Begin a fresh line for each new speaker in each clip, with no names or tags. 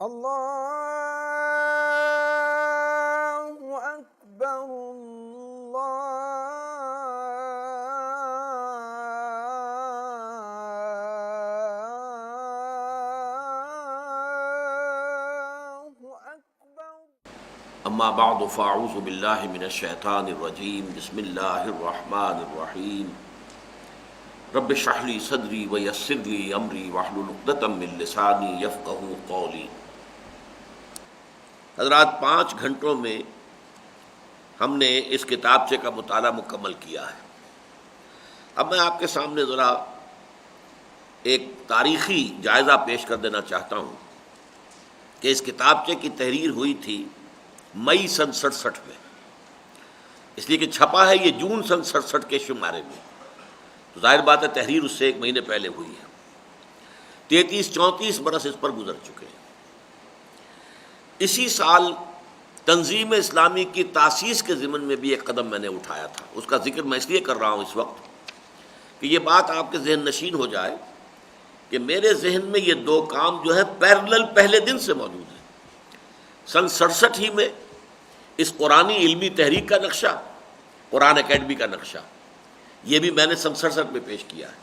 اللہ اکبر
اما بعد فاعوذ باللہ من الشیطان الرجیم بسم اللہ الرحمن الرحیم رب اشرح لی صدری ویسر لی امری واحلل عقدۃ من لسانی یفقہوا قولی۔ حضرات، 5 گھنٹوں میں ہم نے اس کتابچے کا مطالعہ مکمل کیا ہے۔ اب میں آپ کے سامنے ذرا ایک تاریخی جائزہ پیش کر دینا چاہتا ہوں کہ اس کتابچے کی تحریر ہوئی تھی مئی سن 67 میں، اس لیے کہ چھپا ہے یہ جون سن 67 کے شمارے میں، تو ظاہر بات ہے تحریر اس سے 1 مہینے پہلے ہوئی ہے۔ 33-34 برس اس پر گزر چکے ہیں۔ اسی سال تنظیم اسلامی کی تاسیس کے ضمن میں بھی ایک قدم میں نے اٹھایا تھا، اس کا ذکر میں اس لیے کر رہا ہوں اس وقت کہ یہ بات آپ کے ذہن نشین ہو جائے کہ میرے ذہن میں یہ 2 کام جو ہے پیرلل پہلے دن سے موجود ہیں۔ سن 67 ہی میں اس قرآنی علمی تحریک کا نقشہ، قرآن اکیڈمی کا نقشہ، یہ بھی میں نے سن 67 میں پیش کیا ہے،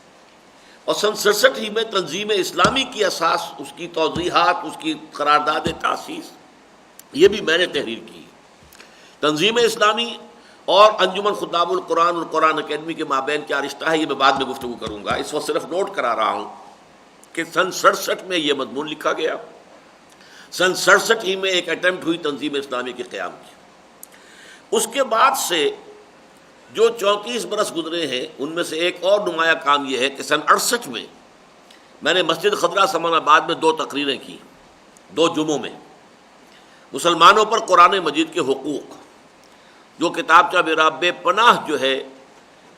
اور سن 67 ہی میں تنظیم اسلامی کی اساس، اس کی توضیحات، اس کی قرارداد تاسیس، یہ بھی میں نے تحریر کی۔ تنظیم اسلامی اور انجمن خطاب القرآن اور قرآن اکیڈمی کے مابین کیا رشتہ ہے، یہ میں بعد میں گفتگو کروں گا، اس وقت صرف نوٹ کرا رہا ہوں کہ سن 67 میں یہ مضمون لکھا گیا۔ سن 67 ہی میں ایک اٹیمپٹ ہوئی تنظیم اسلامی کے قیام کی۔ اس کے بعد سے جو 34 برس گزرے ہیں ان میں سے ایک اور نمایاں کام یہ ہے کہ سن 68 میں میں نے مسجد خضرہ سمان آباد میں 2 تقریریں کی، 2 جمعوں میں، مسلمانوں پر قرآن مجید کے حقوق، جو کتابچہ میرا بے پناہ جو ہے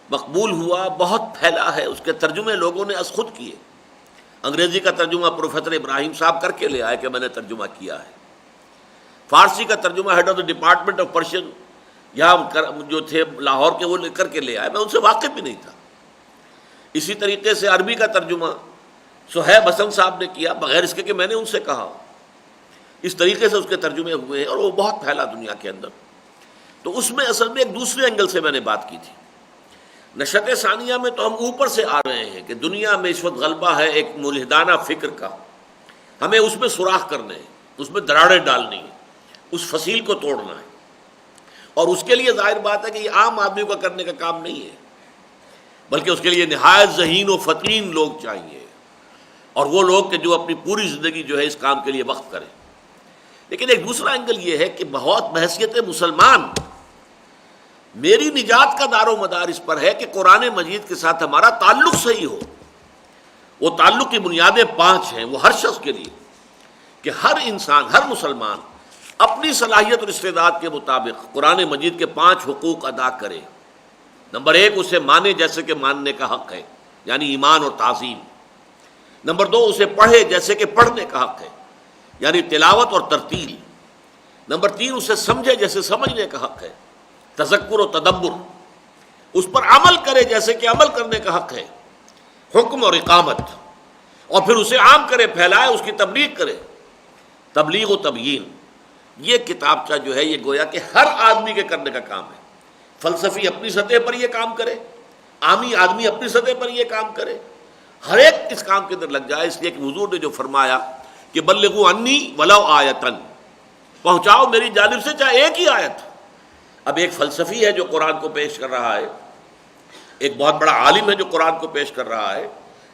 مقبول ہوا، بہت پھیلا ہے، اس کے ترجمے لوگوں نے از خود کیے۔ انگریزی کا ترجمہ پروفیسر ابراہیم صاحب کر کے لے آئے کہ میں نے ترجمہ کیا ہے۔ فارسی کا ترجمہ head of the department of Persian یہاں جو تھے لاہور کے، وہ کر کے لے آئے، میں ان سے واقف بھی نہیں تھا۔ اسی طریقے سے عربی کا ترجمہ صہیب حسن صاحب نے کیا، بغیر اس کے کہ میں نے ان سے کہا۔ اس طریقے سے اس کے ترجمے ہوئے ہیں اور وہ بہت پھیلا دنیا کے اندر۔ تو اس میں اصل میں ایک دوسرے اینگل سے میں نے بات کی تھی۔ نشأت ثانیہ میں تو ہم اوپر سے آ رہے ہیں کہ دنیا میں اس وقت غلبہ ہے ایک ملحدانہ فکر کا، ہمیں اس میں سوراخ کرنے ہیں، اس میں دراڑیں ڈالنی ہیں، اس فصیل کو توڑنا ہے، اور اس کے لیے ظاہر بات ہے کہ یہ عام آدمی کو کرنے کا کام نہیں ہے، بلکہ اس کے لیے نہایت ذہین و فطین لوگ چاہیے، اور وہ لوگ کہ جو اپنی پوری زندگی جو ہے اس کام کے لیے وقف کریں۔ لیکن ایک دوسرا اینگل یہ ہے کہ بہت بحیثیت مسلمان میری نجات کا دار و مدار اس پر ہے کہ قرآن مجید کے ساتھ ہمارا تعلق صحیح ہو۔ وہ تعلق کی بنیادیں 5 ہیں، وہ ہر شخص کے لیے، کہ ہر انسان، ہر مسلمان اپنی صلاحیت اور استعداد کے مطابق قرآن مجید کے 5 حقوق ادا کرے۔ نمبر 1، اسے مانے جیسے کہ ماننے کا حق ہے، یعنی ایمان اور تعظیم۔ نمبر 2، اسے پڑھے جیسے کہ پڑھنے کا حق ہے، یعنی تلاوت اور ترتیل۔ نمبر 3، اسے سمجھے جیسے سمجھنے کا حق ہے، تذکر و تدبر۔ اس پر عمل کرے جیسے کہ عمل کرنے کا حق ہے، حکم اور اقامت۔ اور پھر اسے عام کرے، پھیلائے، اس کی تبلیغ کرے، تبلیغ و تبیین۔ یہ کتابچہ جو ہے یہ گویا کہ ہر آدمی کے کرنے کا کام ہے۔ فلسفی اپنی سطح پر یہ کام کرے، عامی آدمی اپنی سطح پر یہ کام کرے، ہر ایک اس کام کے اندر لگ جائے، اس لیے کہ حضور نے جو فرمایا کہ بلغوا انی ولو آیۃ، پہنچاؤ میری جانب سے چاہے ایک ہی آیت۔ اب ایک فلسفی ہے جو قرآن کو پیش کر رہا ہے، ایک بہت بڑا عالم ہے جو قرآن کو پیش کر رہا ہے،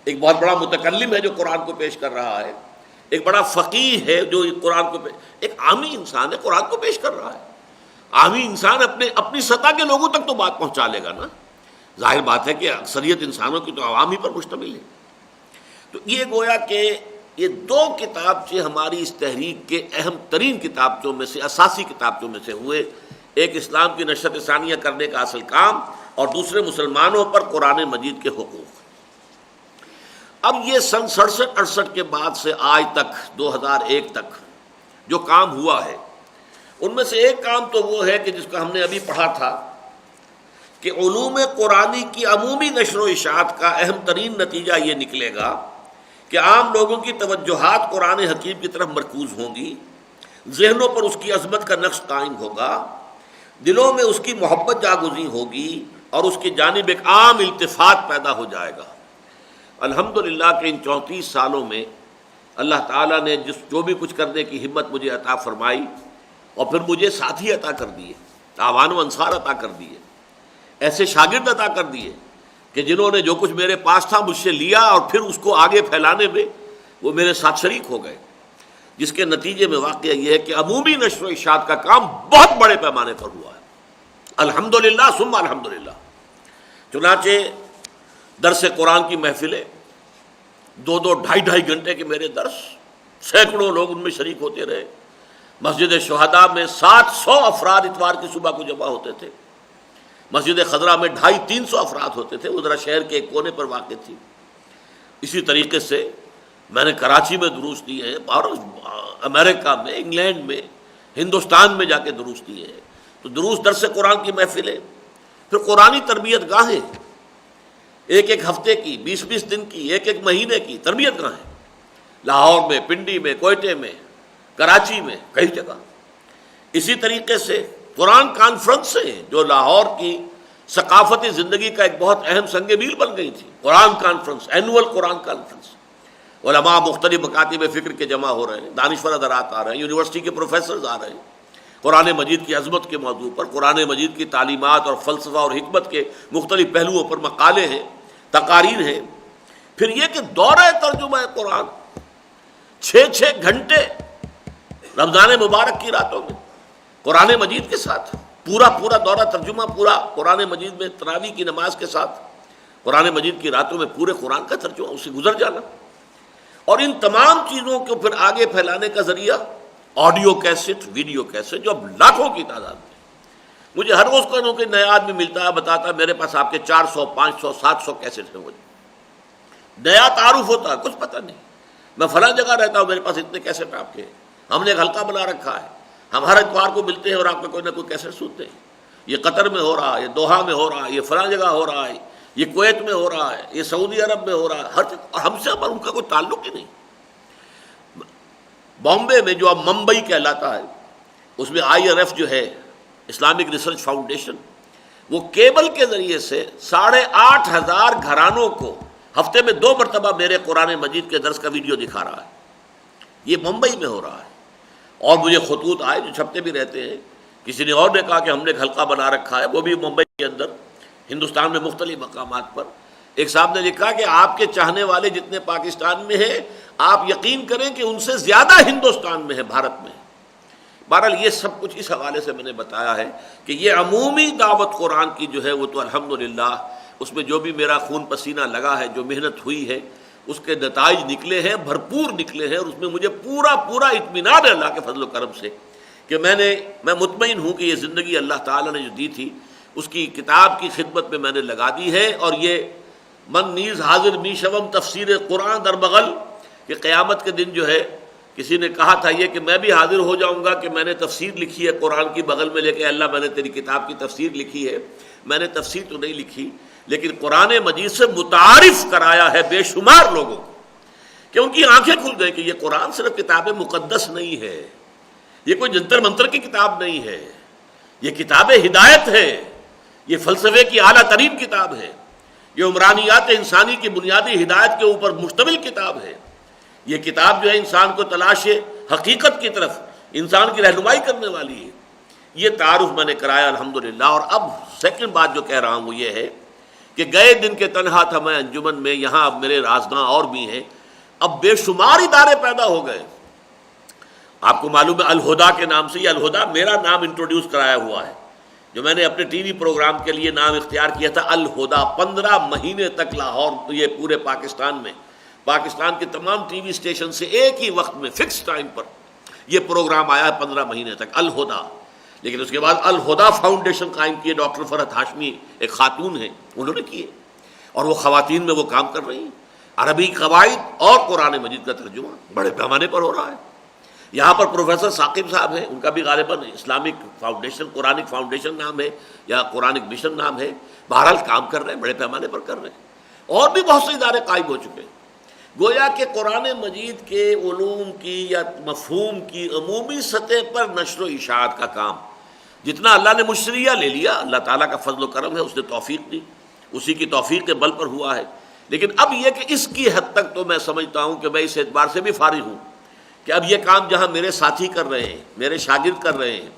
ایک بہت بڑا متکلم ہے جو قرآن کو پیش کر رہا ہے، ایک بڑا فقیہ ہے جو قرآن کو ایک عامی انسان ہے قرآن کو پیش کر رہا ہے۔ عامی انسان اپنی سطح کے لوگوں تک تو بات پہنچا لے گا نا، ظاہر بات ہے کہ اکثریت انسانوں کی تو عوام ہی پر مشتمل ہے۔ تو یہ گویا کہ یہ 2 کتابچے ہماری اس تحریک کے اہم ترین کتابچوں میں سے، اساسی کتابچوں میں سے ہوئے، ایک اسلام کی نشأت ثانیہ کرنے کا اصل کام، اور دوسرے مسلمانوں پر قرآن مجید کے حقوق۔ اب یہ سن 67-68 کے بعد سے آج تک 2001 تک جو کام ہوا ہے، ان میں سے ایک کام تو وہ ہے کہ جس کو ہم نے ابھی پڑھا تھا کہ علوم قرآنی کی عمومی نشر و اشاعت کا اہم ترین نتیجہ یہ نکلے گا کہ عام لوگوں کی توجہات قرآن حکیم کی طرف مرکوز ہوں گی، ذہنوں پر اس کی عظمت کا نقش قائم ہوگا، دلوں میں اس کی محبت جاگزی ہوگی اور اس کی جانب ایک عام التفات پیدا ہو جائے گا۔ الحمدللہ کہ ان 34 سالوں میں اللہ تعالیٰ نے جو بھی کچھ کرنے کی ہمت مجھے عطا فرمائی، اور پھر مجھے ساتھی عطا کر دیے، اعوان و انصار عطا کر دیے، ایسے شاگرد عطا کر دیے کہ جنہوں نے جو کچھ میرے پاس تھا مجھ سے لیا اور پھر اس کو آگے پھیلانے میں وہ میرے ساتھ شریک ہو گئے، جس کے نتیجے میں واقعہ یہ ہے کہ عمومی نشر و اشاعت کا کام بہت بڑے پیمانے پر ہوا ہے، الحمدللہ ثم الحمدللہ۔ چنانچہ درس قرآن کی محفلیں، 2 ڈھائی گھنٹے کے میرے درس، سینکڑوں لوگ ان میں شریک ہوتے رہے۔ مسجد شہداء میں 700 افراد اتوار کی صبح کو جمع ہوتے تھے، مسجد خضرا میں 250-300 افراد ہوتے تھے، وہ ذرا شہر کے ایک کونے پر واقع تھی۔ اسی طریقے سے میں نے کراچی میں دروس دیے ہیں، اور امریکہ میں، انگلینڈ میں، ہندوستان میں جا کے دروس دیے ہیں۔ تو دروس درس قرآن کی محفلیں، پھر قرآنی تربیت گاہیں، ایک ہفتے کی، 20 دن کی، ایک مہینے کی تربیت گاہیں، لاہور میں، پنڈی میں، کوئٹے میں، کراچی میں، کئی جگہ۔ اسی طریقے سے قرآن کانفرنسیں جو لاہور کی ثقافتی زندگی کا ایک بہت اہم سنگ میل بن گئی تھی، قرآن کانفرنس، اینول قرآن کانفرنس، علماء مختلف مکاتب فکر کے جمع ہو رہے ہیں، دانشور حضرات آ رہے ہیں، یونیورسٹی کے پروفیسرز آ رہے ہیں، قرآن مجید کی عظمت کے موضوع پر، قرآن مجید کی تعلیمات اور فلسفہ اور حکمت کے مختلف پہلوؤں پر مقالے ہیں، تقاریر ہیں۔ پھر یہ کہ دورہ ترجمہ قرآن 6 گھنٹے رمضان مبارک کی راتوں میں قرآن مجید کے ساتھ، پورا دورہ ترجمہ، پورا قرآن مجید میں تراویح کی نماز کے ساتھ قرآن مجید کی راتوں میں پورے قرآن کا ترجمہ، اسے گزر جانا، اور ان تمام چیزوں کو پھر آگے پھیلانے کا ذریعہ آڈیو کیسٹ، ویڈیو کیسٹ، جو اب لاکھوں کی تعداد میں۔ مجھے ہر روز کوئی نیا آدمی ملتا ہے، بتاتا ہے میرے پاس آپ کے 400 500 700 کیسٹ ہیں، مجھے نیا تعارف ہوتا ہے، کچھ پتہ نہیں، میں فلاں جگہ رہتا ہوں، میرے پاس اتنے کیسٹ آپ کے، ہم نے ایک حلقہ بنا رکھا ہے، ہم ہر اتوار کو ملتے ہیں اور آپ کا کوئی نہ کوئی کیسٹ سنتے ہیں، یہ قطر میں ہو رہا ہے، یہ دوحہ میں ہو رہا ہے، یہ فلاں جگہ ہو رہا ہے، یہ کویت میں ہو رہا ہے، یہ سعودی عرب میں ہو رہا ہے، ہر جگہ، اور ہم سے ان کا کوئی تعلق ہی نہیں۔ بامبے میں جو اب ممبئی کہلاتا ہے، اس میں IRF جو ہے، اسلامک ریسرچ فاؤنڈیشن، وہ کیبل کے ذریعے سے 8,500 گھرانوں کو ہفتے میں 2 مرتبہ میرے قرآن مجید کے درس کا ویڈیو دکھا رہا ہے۔ یہ ممبئی میں ہو رہا ہے، اور مجھے خطوط آئے جو چھپتے بھی رہتے ہیں، کسی نے اور نے کہا کہ ہم نے ایک حلقہ بنا رکھا ہے، وہ بھی ممبئی کے اندر، ہندوستان میں مختلف مقامات پر۔ ایک صاحب نے لکھا کہ آپ کے چاہنے والے جتنے پاکستان میں ہیں، آپ یقین کریں کہ ان سے زیادہ ہندوستان میں ہے، بھارت میں۔ بہرحال یہ سب کچھ اس حوالے سے میں نے بتایا ہے کہ یہ عمومی دعوت قرآن کی جو ہے وہ تو الحمدللہ اس میں جو بھی میرا خون پسینہ لگا ہے، جو محنت ہوئی ہے، اس کے نتائج نکلے ہیں، بھرپور نکلے ہیں، اور اس میں مجھے پورا اطمینان ہے اللہ کے فضل و کرم سے کہ میں مطمئن ہوں کہ یہ زندگی اللہ تعالیٰ نے جو دی تھی اس کی کتاب کی خدمت میں نے لگا دی ہے۔ اور یہ من نیز حاضر می شوم تفسیر قرآن در بغل، کہ قیامت کے دن جو ہے، کسی نے کہا تھا یہ کہ میں بھی حاضر ہو جاؤں گا کہ میں نے تفسیر لکھی ہے قرآن کی، بغل میں لے کے اللہ میں نے تیری کتاب کی تفسیر لکھی ہے۔ میں نے تفسیر تو نہیں لکھی، لیکن قرآن مجید سے متعارف کرایا ہے بے شمار لوگوں کو، کہ ان کی آنکھیں کھل گئی کہ یہ قرآن صرف کتاب مقدس نہیں ہے، یہ کوئی جنتر منتر کی کتاب نہیں ہے، یہ کتاب ہدایت ہے، یہ فلسفے کی اعلیٰ ترین کتاب ہے، یہ عمرانیات انسانی کی بنیادی ہدایت کے اوپر مشتمل کتاب ہے، یہ کتاب جو ہے انسان کو تلاش حقیقت کی طرف انسان کی رہنمائی کرنے والی ہے۔ یہ تعارف میں نے کرایا الحمدللہ۔ اور اب سیکنڈ بات جو کہہ رہا ہوں وہ یہ ہے کہ گئے دن کے تنہا تھا میں انجمن میں، یہاں اب میرے رازداں اور بھی ہیں، اب بے شمار ادارے پیدا ہو گئے۔ آپ کو معلوم ہے الہدا کے نام سے، یہ الہدا میرا نام انٹروڈیوس کرایا ہوا ہے، جو میں نے اپنے ٹی وی پروگرام کے لیے نام اختیار کیا تھا الہدا۔ 15 مہینے تک لاہور، یہ پورے پاکستان میں، پاکستان کے تمام ٹی وی اسٹیشن سے ایک ہی وقت میں فکس ٹائم پر یہ پروگرام آیا ہے 15 مہینے تک، الہدا۔ لیکن اس کے بعد الہدا فاؤنڈیشن قائم کیے، ڈاکٹر فرحت ہاشمی ایک خاتون ہیں، انہوں نے کیے، اور وہ خواتین میں وہ کام کر رہی ہیں۔ عربی قواعد اور قرآن مجید کا ترجمہ بڑے پیمانے پر ہو رہا ہے۔ یہاں پر پروفیسر ثاقب صاحب ہیں، ان کا بھی غالباً اسلامک فاؤنڈیشن، قرآنک فاؤنڈیشن نام ہے یا قرآنک مشن نام ہے، بہرحال کام کر رہے ہیں، بڑے پیمانے پر کر رہے ہیں، اور بھی بہت سے ادارے قائم ہو چکے ہیں۔ گویا کہ قرآن مجید کے علوم کی یا مفہوم کی عمومی سطح پر نشر و اشاعت کا کام جتنا اللہ نے مشتریہ لے لیا، اللہ تعالیٰ کا فضل و کرم ہے، اس نے توفیق دی، اسی کی توفیق کے بل پر ہوا ہے. لیکن اب یہ کہ اس کی حد تک تو میں سمجھتا ہوں کہ میں اس اعتبار سے بھی فارغ ہوں کہ اب یہ کام جہاں میرے ساتھی کر رہے ہیں، میرے شاگرد کر رہے ہیں،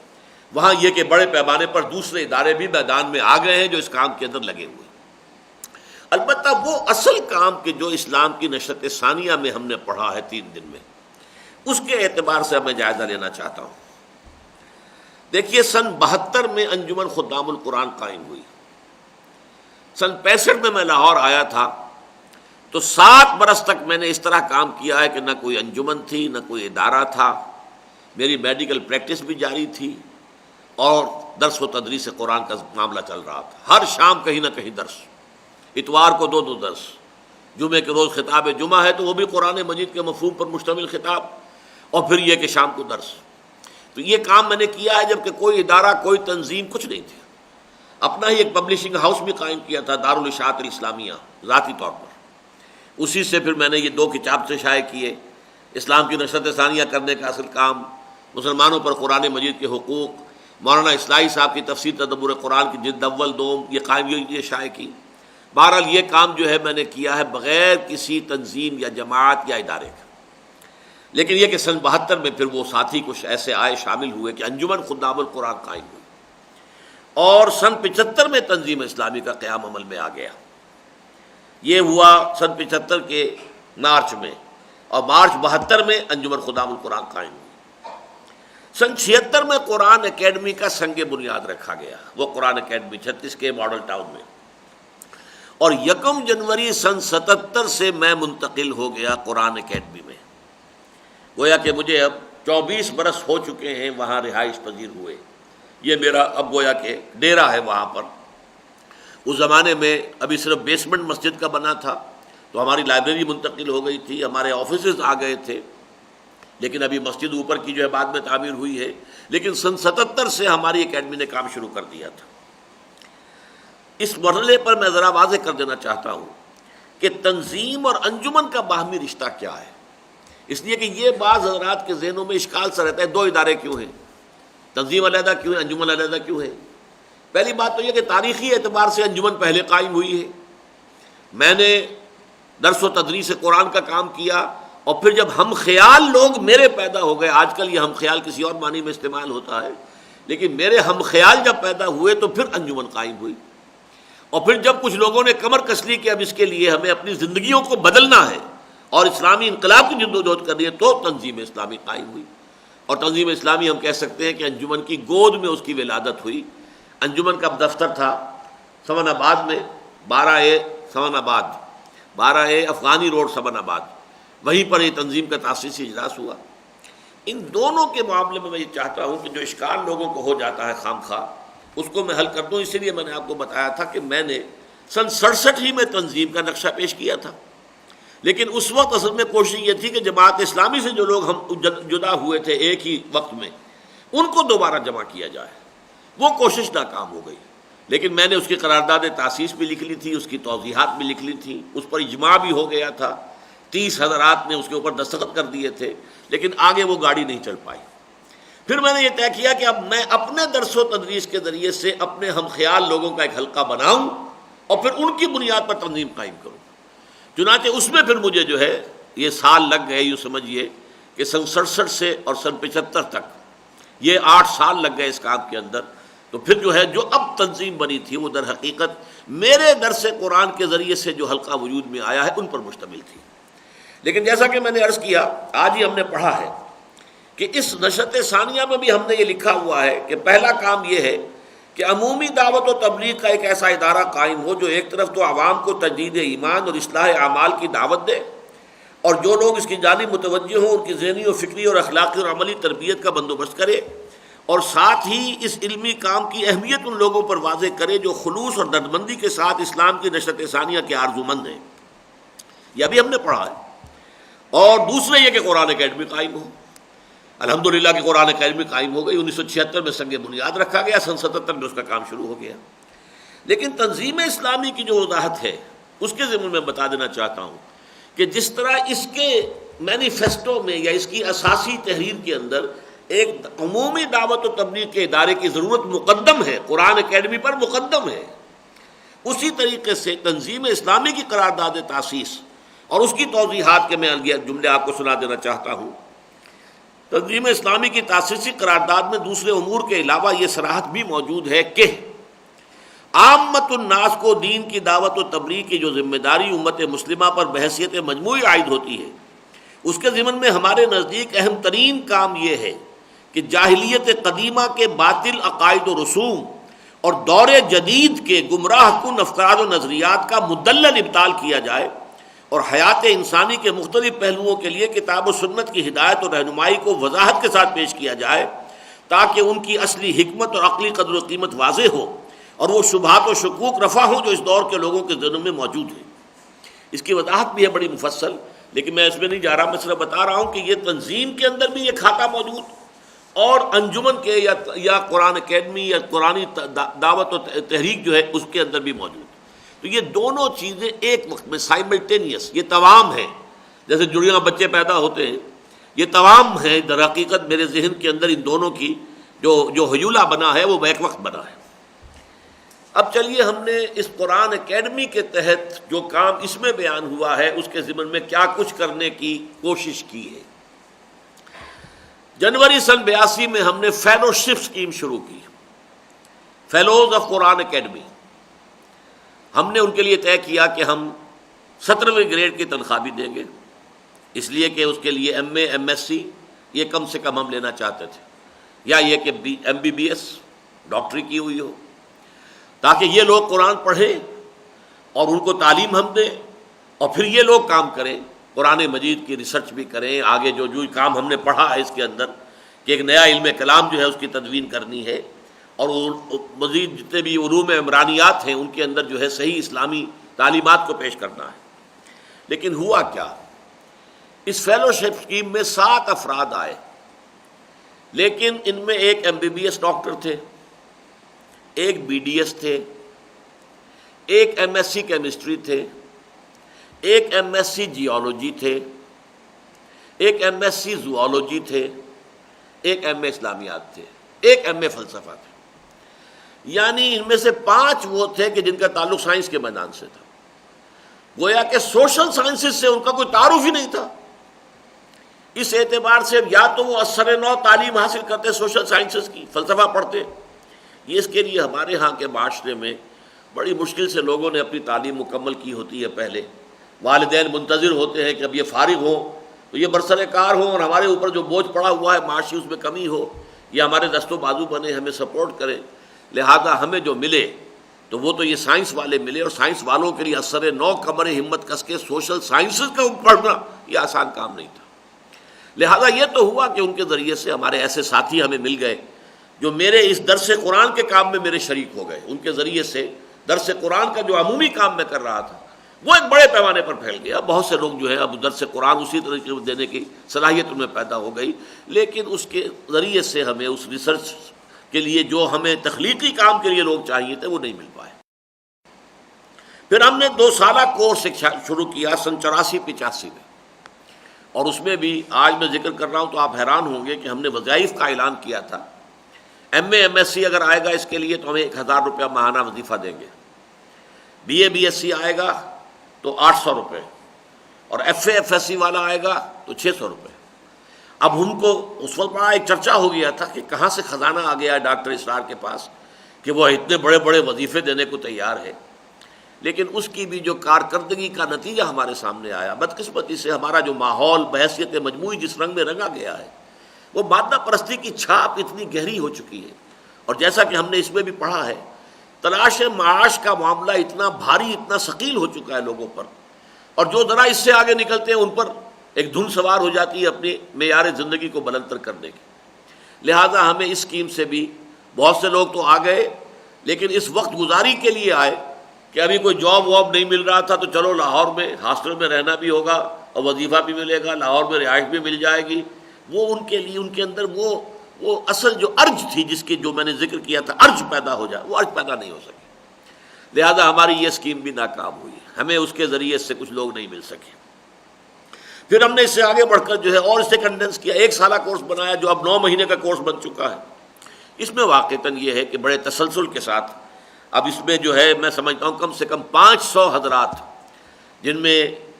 وہاں یہ کہ بڑے پیمانے پر دوسرے ادارے بھی میدان میں آ گئے ہیں جو اس کام کے اندر لگے ہوئے ہیں. البتہ وہ اصل کام کہ جو اسلام کی نشرت ثانیہ میں ہم نے پڑھا ہے 3 دن میں، اس کے اعتبار سے میں جائزہ لینا چاہتا ہوں. دیکھیے، سن 72 میں انجمن خدام القرآن قائم ہوئی. سن 65 میں لاہور آیا تھا تو 7 برس تک میں نے اس طرح کام کیا ہے کہ نہ کوئی انجمن تھی، نہ کوئی ادارہ تھا. میری میڈیکل پریکٹس بھی جاری تھی اور درس و تدریس قرآن کا معاملہ چل رہا تھا. ہر شام کہیں نہ کہیں درس، اتوار کو 2 درس، جمعے کے روز خطاب جمعہ ہے تو وہ بھی قرآن مجید کے مفہوم پر مشتمل خطاب، اور پھر یہ کہ شام کو درس. تو یہ کام میں نے کیا ہے جبکہ کوئی ادارہ، کوئی تنظیم کچھ نہیں تھی. اپنا ہی ایک پبلشنگ ہاؤس بھی قائم کیا تھا، دارالاشاعت الاسلامیہ، ذاتی طور پر. اسی سے پھر میں نے یہ 2 کتاب سے شائع کیے. اسلام کی نشرت ثانیہ کرنے کا اصل کام، مسلمانوں پر قرآن مجید کے حقوق، مولانا اصلاحی صاحب کی تفسیر تدبر قرآن کی جلد اول 2 یہ قائم، یہ شائع کی. بہرحال یہ کام جو ہے میں نے کیا ہے بغیر کسی تنظیم یا جماعت یا ادارے کا. لیکن یہ کہ سن 72 میں پھر وہ ساتھی کچھ ایسے آئے، شامل ہوئے کہ انجمن خدام القرآن قائم ہوئی، اور سن 75 میں تنظیم اسلامی کا قیام عمل میں آ گیا. یہ ہوا سن 75 کے مارچ میں، اور مارچ 72 میں انجمن خدام القرآن قائم ہوئی. سن 76 میں قرآن اکیڈمی کا سنگ بنیاد رکھا گیا، وہ قرآن اکیڈمی 36 کے ماڈل ٹاؤن میں. اور 1 جنوری سن 77 سے میں منتقل ہو گیا قرآن اکیڈمی میں. گویا کہ مجھے اب 24 برس ہو چکے ہیں وہاں رہائش پذیر ہوئے. یہ میرا اب گویا کہ ڈیرا ہے وہاں پر. اس زمانے میں ابھی صرف بیسمنٹ مسجد کا بنا تھا تو ہماری لائبریری منتقل ہو گئی تھی، ہمارے آفیسز آ گئے تھے، لیکن ابھی مسجد اوپر کی جو ہے بعد میں تعمیر ہوئی ہے. لیکن سن 77 سے ہماری اکیڈمی نے کام شروع کر دیا تھا. اس مرحلے پر میں ذرا واضح کر دینا چاہتا ہوں کہ تنظیم اور انجمن کا باہمی رشتہ کیا ہے، اس لیے کہ یہ بعض حضرات کے ذہنوں میں اشکال سا رہتا ہے 2 ادارے کیوں ہیں، تنظیم علیحدہ کیوں ہے، انجمن علیحدہ کیوں ہے. پہلی بات تو یہ کہ تاریخی اعتبار سے انجمن پہلے قائم ہوئی ہے. میں نے درس و تدریس قرآن کا کام کیا، اور پھر جب ہم خیال لوگ میرے پیدا ہو گئے، آج کل یہ ہم خیال کسی اور معنی میں استعمال ہوتا ہے، لیکن میرے ہم خیال جب پیدا ہوئے تو پھر انجمن قائم ہوئی. اور پھر جب کچھ لوگوں نے کمر کس لی کہ اب اس کے لیے ہمیں اپنی زندگیوں کو بدلنا ہے اور اسلامی انقلاب کی جدوجہد کرنی ہے، تو تنظیم اسلامی قائم ہوئی. اور تنظیم اسلامی ہم کہہ سکتے ہیں کہ انجمن کی گود میں اس کی ولادت ہوئی. انجمن کا دفتر تھا سمن آباد میں، 12A سمن آباد، 12A افغانی روڈ سمن آباد، وہیں پر یہ تنظیم کا تاسیسی اجلاس ہوا. ان دونوں کے معاملے میں یہ چاہتا ہوں کہ جو اشکال لوگوں کو ہو جاتا ہے خام خواہ، اس کو میں حل کر دوں. اسی لیے میں نے آپ کو بتایا تھا کہ میں نے سن 67 ہی میں تنظیم کا نقشہ پیش کیا تھا. لیکن اس وقت اصل میں کوشش یہ تھی کہ جماعت اسلامی سے جو لوگ ہم جدا ہوئے تھے ایک ہی وقت میں، ان کو دوبارہ جمع کیا جائے. وہ کوشش ناکام ہو گئی. لیکن میں نے اس کی قرارداد تاسیس بھی لکھ لی تھی، اس کی توضیحات بھی لکھ لی تھی، اس پر اجماع بھی ہو گیا تھا، 30 حضرات نے اس کے اوپر دستخط کر دیے تھے. لیکن آگے وہ گاڑی نہیں چل پائی. پھر میں نے یہ طے کیا کہ اب میں اپنے درس و تدریس کے ذریعے سے اپنے ہم خیال لوگوں کا ایک حلقہ بناؤں اور پھر ان کی بنیاد پر تنظیم قائم کروں. چنانچہ اس میں پھر مجھے جو ہے یہ سال لگ گئے، یوں سمجھیے کہ سن 67 سے اور سن 75 تک یہ 8 سال لگ گئے اس کام کے اندر. تو پھر جو ہے جو اب تنظیم بنی تھی وہ در حقیقت میرے درس قرآن کے ذریعے سے جو حلقہ وجود میں آیا ہے ان پر مشتمل تھی. لیکن جیسا کہ میں نے عرض کیا، آج ہی ہم نے پڑھا ہے کہ اس نشرت ثانیہ میں بھی ہم نے یہ لکھا ہوا ہے کہ پہلا کام یہ ہے کہ عمومی دعوت و تبلیغ کا ایک ایسا ادارہ قائم ہو جو ایک طرف تو عوام کو تجدید ایمان اور اصلاح اعمال کی دعوت دے، اور جو لوگ اس کی جانب متوجہ ہوں ان کی ذہنی و فکری اور اخلاقی اور عملی تربیت کا بندوبست کرے، اور ساتھ ہی اس علمی کام کی اہمیت ان لوگوں پر واضح کرے جو خلوص اور دردمندی کے ساتھ اسلام کی نشرت ثانیہ کے آرزومند ہیں. یہ ابھی ہم نے پڑھا ہے. اور دوسرے یہ کہ قرآن اکیڈمی قائم ہو. الحمدللہ کہ قرآن اکیڈمی قائم ہو گئی. 1976 میں سنگ بنیاد رکھا گیا، سن 77 میں اس کا کام شروع ہو گیا. لیکن تنظیم اسلامی کی جو وضاحت ہے اس کے ضمن میں بتا دینا چاہتا ہوں کہ جس طرح اس کے مینیفیسٹو میں یا اس کی اساسی تحریر کے اندر ایک عمومی دعوت و تبلیغ کے ادارے کی ضرورت مقدم ہے، قرآن اکیڈمی پر مقدم ہے، اسی طریقے سے تنظیم اسلامی کی قرارداد تاسیس اور اس کی توضیحات کے میں جملے آپ کو سنا دینا چاہتا ہوں۔ تنظیم اسلامی کی تاسیسی قرارداد میں دوسرے امور کے علاوہ یہ صراحت بھی موجود ہے کہ عامت الناس کو دین کی دعوت و تبلیغ کی جو ذمہ داری امت مسلمہ پر بحیثیت مجموعی عائد ہوتی ہے، اس کے ضمن میں ہمارے نزدیک اہم ترین کام یہ ہے کہ جاہلیت قدیمہ کے باطل عقائد و رسوم اور دور جدید کے گمراہ کن افکار و نظریات کا مدلل ابطال کیا جائے اور حیات انسانی کے مختلف پہلوؤں کے لیے کتاب و سنت کی ہدایت اور رہنمائی کو وضاحت کے ساتھ پیش کیا جائے تاکہ ان کی اصلی حکمت اور عقلی قدر و قیمت واضح ہو اور وہ شبہات و شکوک رفع ہوں جو اس دور کے لوگوں کے ذہنوں میں موجود ہیں۔ اس کی وضاحت بھی ہے بڑی مفصل، لیکن میں اس میں نہیں جا رہا، میں صرف بتا رہا ہوں کہ یہ تنظیم کے اندر بھی یہ کھاتا موجود اور انجمن کے یا قرآن اکیڈمی یا قرآنی دعوت و تحریک جو ہے اس کے اندر بھی موجود۔ تو یہ دونوں چیزیں ایک وقت میں سائملٹینیس، یہ توام ہے، جیسے جڑیاں بچے پیدا ہوتے ہیں، یہ توام ہے در حقیقت میرے ذہن کے اندر ان دونوں کی جو ہیولہ بنا ہے وہ بیک وقت بنا ہے۔ اب چلیے ہم نے اس قرآن اکیڈمی کے تحت جو کام اس میں بیان ہوا ہے اس کے ضمن میں کیا کچھ کرنے کی کوشش کی ہے۔ جنوری سن 82 میں ہم نے فیلوشپ اسکیم شروع کی، فیلوز آف قرآن اکیڈمی۔ ہم نے ان کے لیے طے کیا کہ ہم 17ویں گریڈ کی تنخواہ بھی دیں گے، اس لیے کہ اس کے لیے M A M S C یہ کم سے کم ہم لینا چاہتے تھے، یا یہ کہ ایم بی بی ایس ڈاکٹری کی ہوئی ہو، تاکہ یہ لوگ قرآن پڑھیں اور ان کو تعلیم ہم دیں اور پھر یہ لوگ کام کریں، قرآن مجید کی ریسرچ بھی کریں، آگے جو کام ہم نے پڑھا ہے اس کے اندر کہ ایک نیا علم کلام جو ہے اس کی تدوین کرنی ہے، اور مزید جتنے بھی علوم عمرانیات ہیں ان کے اندر جو ہے صحیح اسلامی تعلیمات کو پیش کرنا ہے۔ لیکن ہوا کیا، اس فیلوشپ اسکیم میں 7 افراد آئے، لیکن ان میں ایک M B B S doctor تھے، ایک بی ڈی ایس تھے، ایک ایم ایس سی کیمسٹری تھے، ایک ایم ایس سی جیولوجی تھے، ایک ایم ایس سی زوالوجی تھے، ایک ایم اے اسلامیات تھے، ایک ایم اے فلسفہ تھے۔ یعنی ان میں سے 5 وہ تھے کہ جن کا تعلق سائنس کے میدان سے تھا، گویا کہ سوشل سائنسز سے ان کا کوئی تعارف ہی نہیں تھا۔ اس اعتبار سے یا تو وہ اثر نو تعلیم حاصل کرتے سوشل سائنسز کی، فلسفہ پڑھتے، یہ اس کے لیے ہمارے ہاں کے معاشرے میں بڑی مشکل سے لوگوں نے اپنی تعلیم مکمل کی ہوتی ہے۔ پہلے والدین منتظر ہوتے ہیں کہ اب یہ فارغ ہوں تو یہ برسر کار ہوں اور ہمارے اوپر جو بوجھ پڑا ہوا ہے معاشی اس میں کمی ہو، یا ہمارے دست و بازو بنے ہمیں سپورٹ کریں، لہذا ہمیں جو ملے تو وہ تو یہ سائنس والے ملے، اور سائنس والوں کے لیے اثر نو کمر ہمت کس کے سوشل سائنسز کا پڑھنا یہ آسان کام نہیں تھا۔ لہذا یہ تو ہوا کہ ان کے ذریعے سے ہمارے ایسے ساتھی ہمیں مل گئے جو میرے اس درس قرآن کے کام میں میرے شریک ہو گئے، ان کے ذریعے سے درس قرآن کا جو عمومی کام میں کر رہا تھا وہ ایک بڑے پیمانے پر پھیل گیا۔ بہت سے لوگ جو ہے اب درس قرآن اسی طریقے سے دینے کی صلاحیت ان میں پیدا ہو گئی، لیکن اس کے ذریعے سے ہمیں اس ریسرچ کے لیے جو ہمیں تخلیقی کام کے لیے لوگ چاہیے تھے وہ نہیں مل پائے۔ پھر ہم نے 2 سالہ کورس شروع کیا سن 84-85 میں، اور اس میں بھی آج میں ذکر کر رہا ہوں تو آپ حیران ہوں گے کہ ہم نے وظائف کا اعلان کیا تھا۔ M A M S C اگر آئے گا اس کے لیے تو ہمیں 1000 روپیہ ماہانہ وظیفہ دیں گے، B A B S C آئے گا تو 800 روپے، اور F A F S C والا آئے گا تو 600 روپے۔ اب ہم کو اس وقت بڑا ایک چرچا ہو گیا تھا کہ کہاں سے خزانہ آ گیا ہے ڈاکٹر اسرار کے پاس کہ وہ اتنے بڑے بڑے وظیفے دینے کو تیار ہے، لیکن اس کی بھی جو کارکردگی کا نتیجہ ہمارے سامنے آیا، بدقسمتی سے ہمارا جو ماحول بحیثیت مجموعی جس رنگ میں رنگا گیا ہے وہ مادہ پرستی کی چھاپ اتنی گہری ہو چکی ہے، اور جیسا کہ ہم نے اس میں بھی پڑھا ہے تلاش معاش کا معاملہ اتنا بھاری، اتنا ثقیل ہو چکا ہے لوگوں پر، اور جو ذرا اس سے آگے نکلتے ہیں ان پر ایک دھن سوار ہو جاتی ہے اپنی معیار زندگی کو بلند تر کرنے کی۔ لہٰذا ہمیں اس اسکیم سے بھی بہت سے لوگ تو آ گئے، لیکن اس وقت گزاری کے لیے آئے کہ ابھی کوئی جاب واب نہیں مل رہا تھا تو چلو لاہور میں ہاسٹل میں رہنا بھی ہوگا اور وظیفہ بھی ملے گا، لاہور میں رہائش بھی مل جائے گی۔ وہ ان کے لیے ان کے اندر وہ اصل جو ارج تھی جس کی جو میں نے ذکر کیا تھا، ارج پیدا ہو جائے، وہ ارج پیدا نہیں ہو سکی۔ لہذا ہماری یہ اسکیم بھی ناکام ہوئی، ہمیں اس کے ذریعے سے کچھ لوگ نہیں مل سکے۔ پھر ہم نے اس سے آگے بڑھ کر جو ہے اور اسے کنڈینس کیا، 1 سالہ کورس بنایا جو اب 9 مہینے کا کورس بن چکا ہے۔ اس میں واقعتاً یہ ہے کہ بڑے تسلسل کے ساتھ اب اس میں جو ہے میں سمجھتا ہوں کم سے کم 500 حضرات، جن میں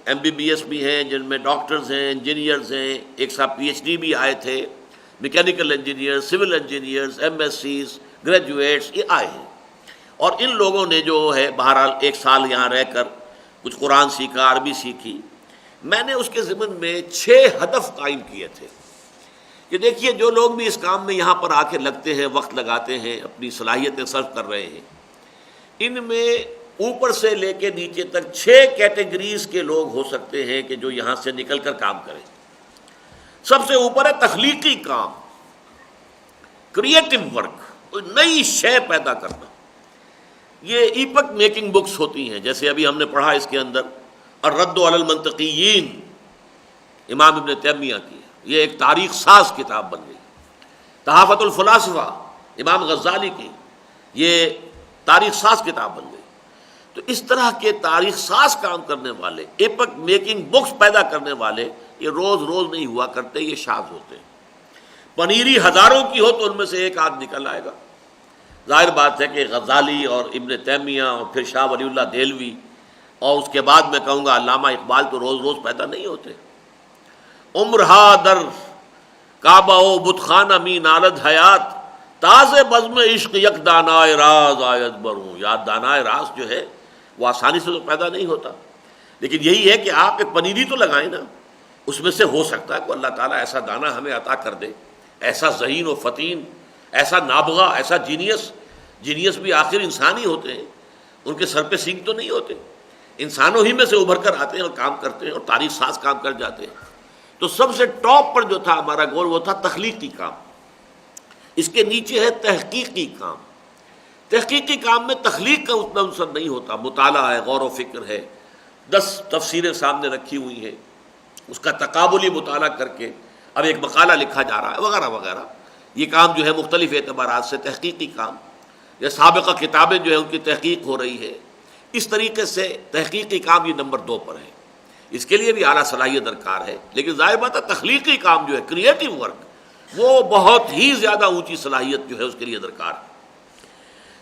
MBBS بھی ہیں، جن میں ڈاکٹرز ہیں، انجینئرز ہیں، ایک صاحب PhD بھی آئے تھے، mechanical engineer, civil engineers, MSCs، graduates, یہ آئے ہیں۔ اور ان لوگوں نے جو ہے بہرحال 1 سال یہاں رہ کر کچھ قرآن سیکھا، عربی سیکھی۔ میں نے اس کے ضمن میں 6 ہدف قائم کیے تھے کہ دیکھیے جو لوگ بھی اس کام میں یہاں پر آ کے لگتے ہیں، وقت لگاتے ہیں، اپنی صلاحیتیں صرف کر رہے ہیں، ان میں اوپر سے لے کے نیچے تک 6 کیٹیگریز کے لوگ ہو سکتے ہیں کہ جو یہاں سے نکل کر کام کریں۔ سب سے اوپر ہے تخلیقی کام، کریٹو ورک، کوئی نئی شے پیدا کرنا۔ یہ ایپک میکنگ بکس ہوتی ہیں، جیسے ابھی ہم نے پڑھا اس کے اندر الرد علی المنطقیین، امام ابن تیمیہ کی، یہ ایک تاریخ ساز کتاب بن گئی۔ تحافت الفلاسفہ، امام غزالی کی، یہ تاریخ ساز کتاب بن گئی۔ تو اس طرح کے تاریخ ساز کام کرنے والے، ایپک میکنگ بکس پیدا کرنے والے، یہ روز روز نہیں ہوا کرتے، یہ شاذ ہوتے ہیں۔ پنیری ہزاروں کی ہو تو ان میں سے ایک آدھ نکل آئے گا۔ ظاہر بات ہے کہ غزالی اور ابن تیمیہ اور پھر شاہ ولی اللہ دہلوی اور اس کے بعد میں کہوں گا علامہ اقبال تو روز روز پیدا نہیں ہوتے۔ عمرہا در کعبہ و بت خانہ می نالد حیات، تازے بزم عشق یک دانائے راز آیت بروں۔ یاد دانائے راز جو ہے وہ آسانی سے تو پیدا نہیں ہوتا، لیکن یہی ہے کہ آپ ایک پنیری تو لگائیں نا، اس میں سے ہو سکتا ہے کہ اللہ تعالیٰ ایسا دانہ ہمیں عطا کر دے، ایسا ذہین و فطین، ایسا نابغہ، ایسا جینیس بھی آخر انسان ہی ہوتے ہیں، ان کے سر پہ سینگ تو نہیں ہوتے، انسانوں ہی میں سے ابھر کر آتے ہیں اور کام کرتے ہیں اور تاریخ ساز کام کر جاتے ہیں۔ تو سب سے ٹاپ پر جو تھا ہمارا گول وہ تھا تخلیقی کام۔ اس کے نیچے ہے تحقیقی کام۔ تحقیقی کام میں تخلیق کا اتنا عنصر نہیں ہوتا، مطالعہ ہے، غور و فکر ہے، 10 تفسیریں سامنے رکھی ہوئی ہیں، اس کا تقابلی مطالعہ کر کے اب ایک مقالہ لکھا جا رہا ہے وغیرہ وغیرہ۔ یہ کام جو ہے مختلف اعتبارات سے تحقیقی کام، یا سابقہ کتابیں جو ہے ان کی تحقیق ہو رہی ہے، اس طریقے سے تحقیقی کام یہ نمبر 2 پر ہے۔ اس کے لیے بھی اعلیٰ صلاحیت درکار ہے، لیکن ظاہر بات ہے تخلیقی کام جو ہے، کریٹو ورک، وہ بہت ہی زیادہ اونچی صلاحیت جو ہے اس کے لیے درکار ہے۔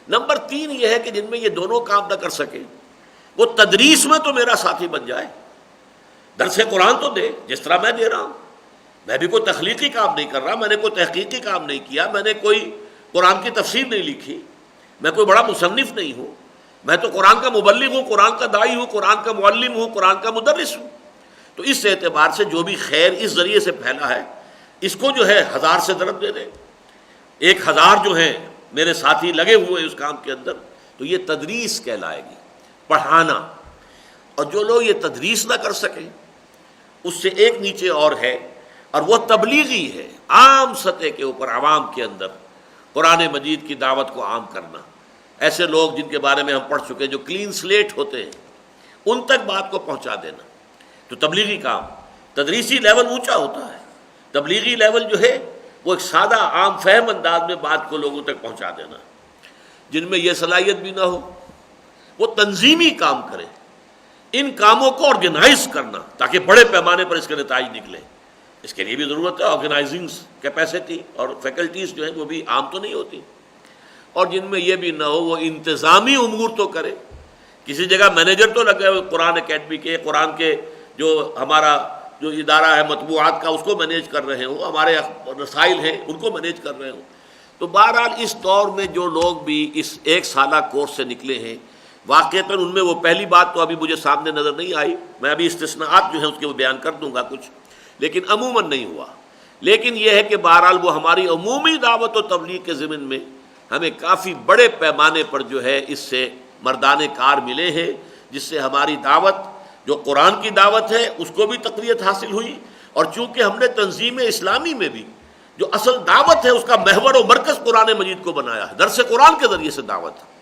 نمبر 3 یہ ہے کہ جن میں یہ دونوں کام نہ کر سکے وہ تدریس میں تو میرا ساتھی بن جائے، درس قرآن تو دے جس طرح میں دے رہا ہوں۔ میں بھی کوئی تخلیقی کام نہیں کر رہا، میں نے کوئی تحقیقی کام نہیں کیا، میں نے کوئی قرآن کی تفسیر نہیں لکھی، میں کوئی بڑا مصنف نہیں ہوں، میں تو قرآن کا مبلغ ہوں، قرآن کا داعی ہوں، قرآن کا معلم ہوں، قرآن کا مدرس ہوں۔ تو اس اعتبار سے جو بھی خیر اس ذریعے سے پھیلا ہے، اس کو جو ہے 1000 سے ضرب دے دیں، 1000 جو ہیں میرے ساتھی لگے ہوئے اس کام کے اندر، تو یہ تدریس کہلائے گی، پڑھانا۔ اور جو لوگ یہ تدریس نہ کر سکیں، اس سے ایک نیچے اور ہے، اور وہ تبلیغی ہے، عام سطح کے اوپر عوام کے اندر قرآن مجید کی دعوت کو عام کرنا۔ ایسے لوگ جن کے بارے میں ہم پڑھ چکے، جو کلین سلیٹ ہوتے ہیں، ان تک بات کو پہنچا دینا۔ تو تبلیغی کام، تدریسی لیول اونچا ہوتا ہے، تبلیغی لیول جو ہے وہ ایک سادہ عام فہم انداز میں بات کو لوگوں تک پہنچا دینا۔ جن میں یہ صلاحیت بھی نہ ہو، وہ تنظیمی کام کریں، ان کاموں کو آرگنائز کرنا تاکہ بڑے پیمانے پر اس کے نتائج نکلیں۔ اس کے لیے بھی ضرورت ہے آرگنائزنگ کیپیسٹی، اور فیکلٹیز جو ہیں وہ بھی عام تو نہیں ہوتی۔ اور جن میں یہ بھی نہ ہو، وہ انتظامی امور تو کرے، کسی جگہ مینیجر تو لگے ہوئے قرآن اکیڈمی کے، قرآن کے جو ہمارا جو ادارہ ہے مطبوعات کا، اس کو مینیج کر رہے ہوں، ہمارے رسائل ہیں ان کو مینیج کر رہے ہوں۔ تو بہرحال اس دور میں جو لوگ بھی اس 1 سالہ کورس سے نکلے ہیں، واقعتاً ان میں وہ پہلی بات تو ابھی مجھے سامنے نظر نہیں آئی، میں ابھی استثناءات جو ہیں اس کے وہ بیان کر دوں گا کچھ، لیکن عموماً نہیں ہوا۔ لیکن یہ ہے کہ بہرحال وہ ہماری عمومی دعوت و تبلیغ کے ضمن میں ہمیں کافی بڑے پیمانے پر جو ہے اس سے مردان کار ملے ہیں، جس سے ہماری دعوت جو قرآن کی دعوت ہے اس کو بھی تقویت حاصل ہوئی، اور چونکہ ہم نے تنظیم اسلامی میں بھی جو اصل دعوت ہے اس کا محور و مرکز قرآن مجید کو بنایا ہے، درس قرآن کے ذریعے سے دعوت ہے۔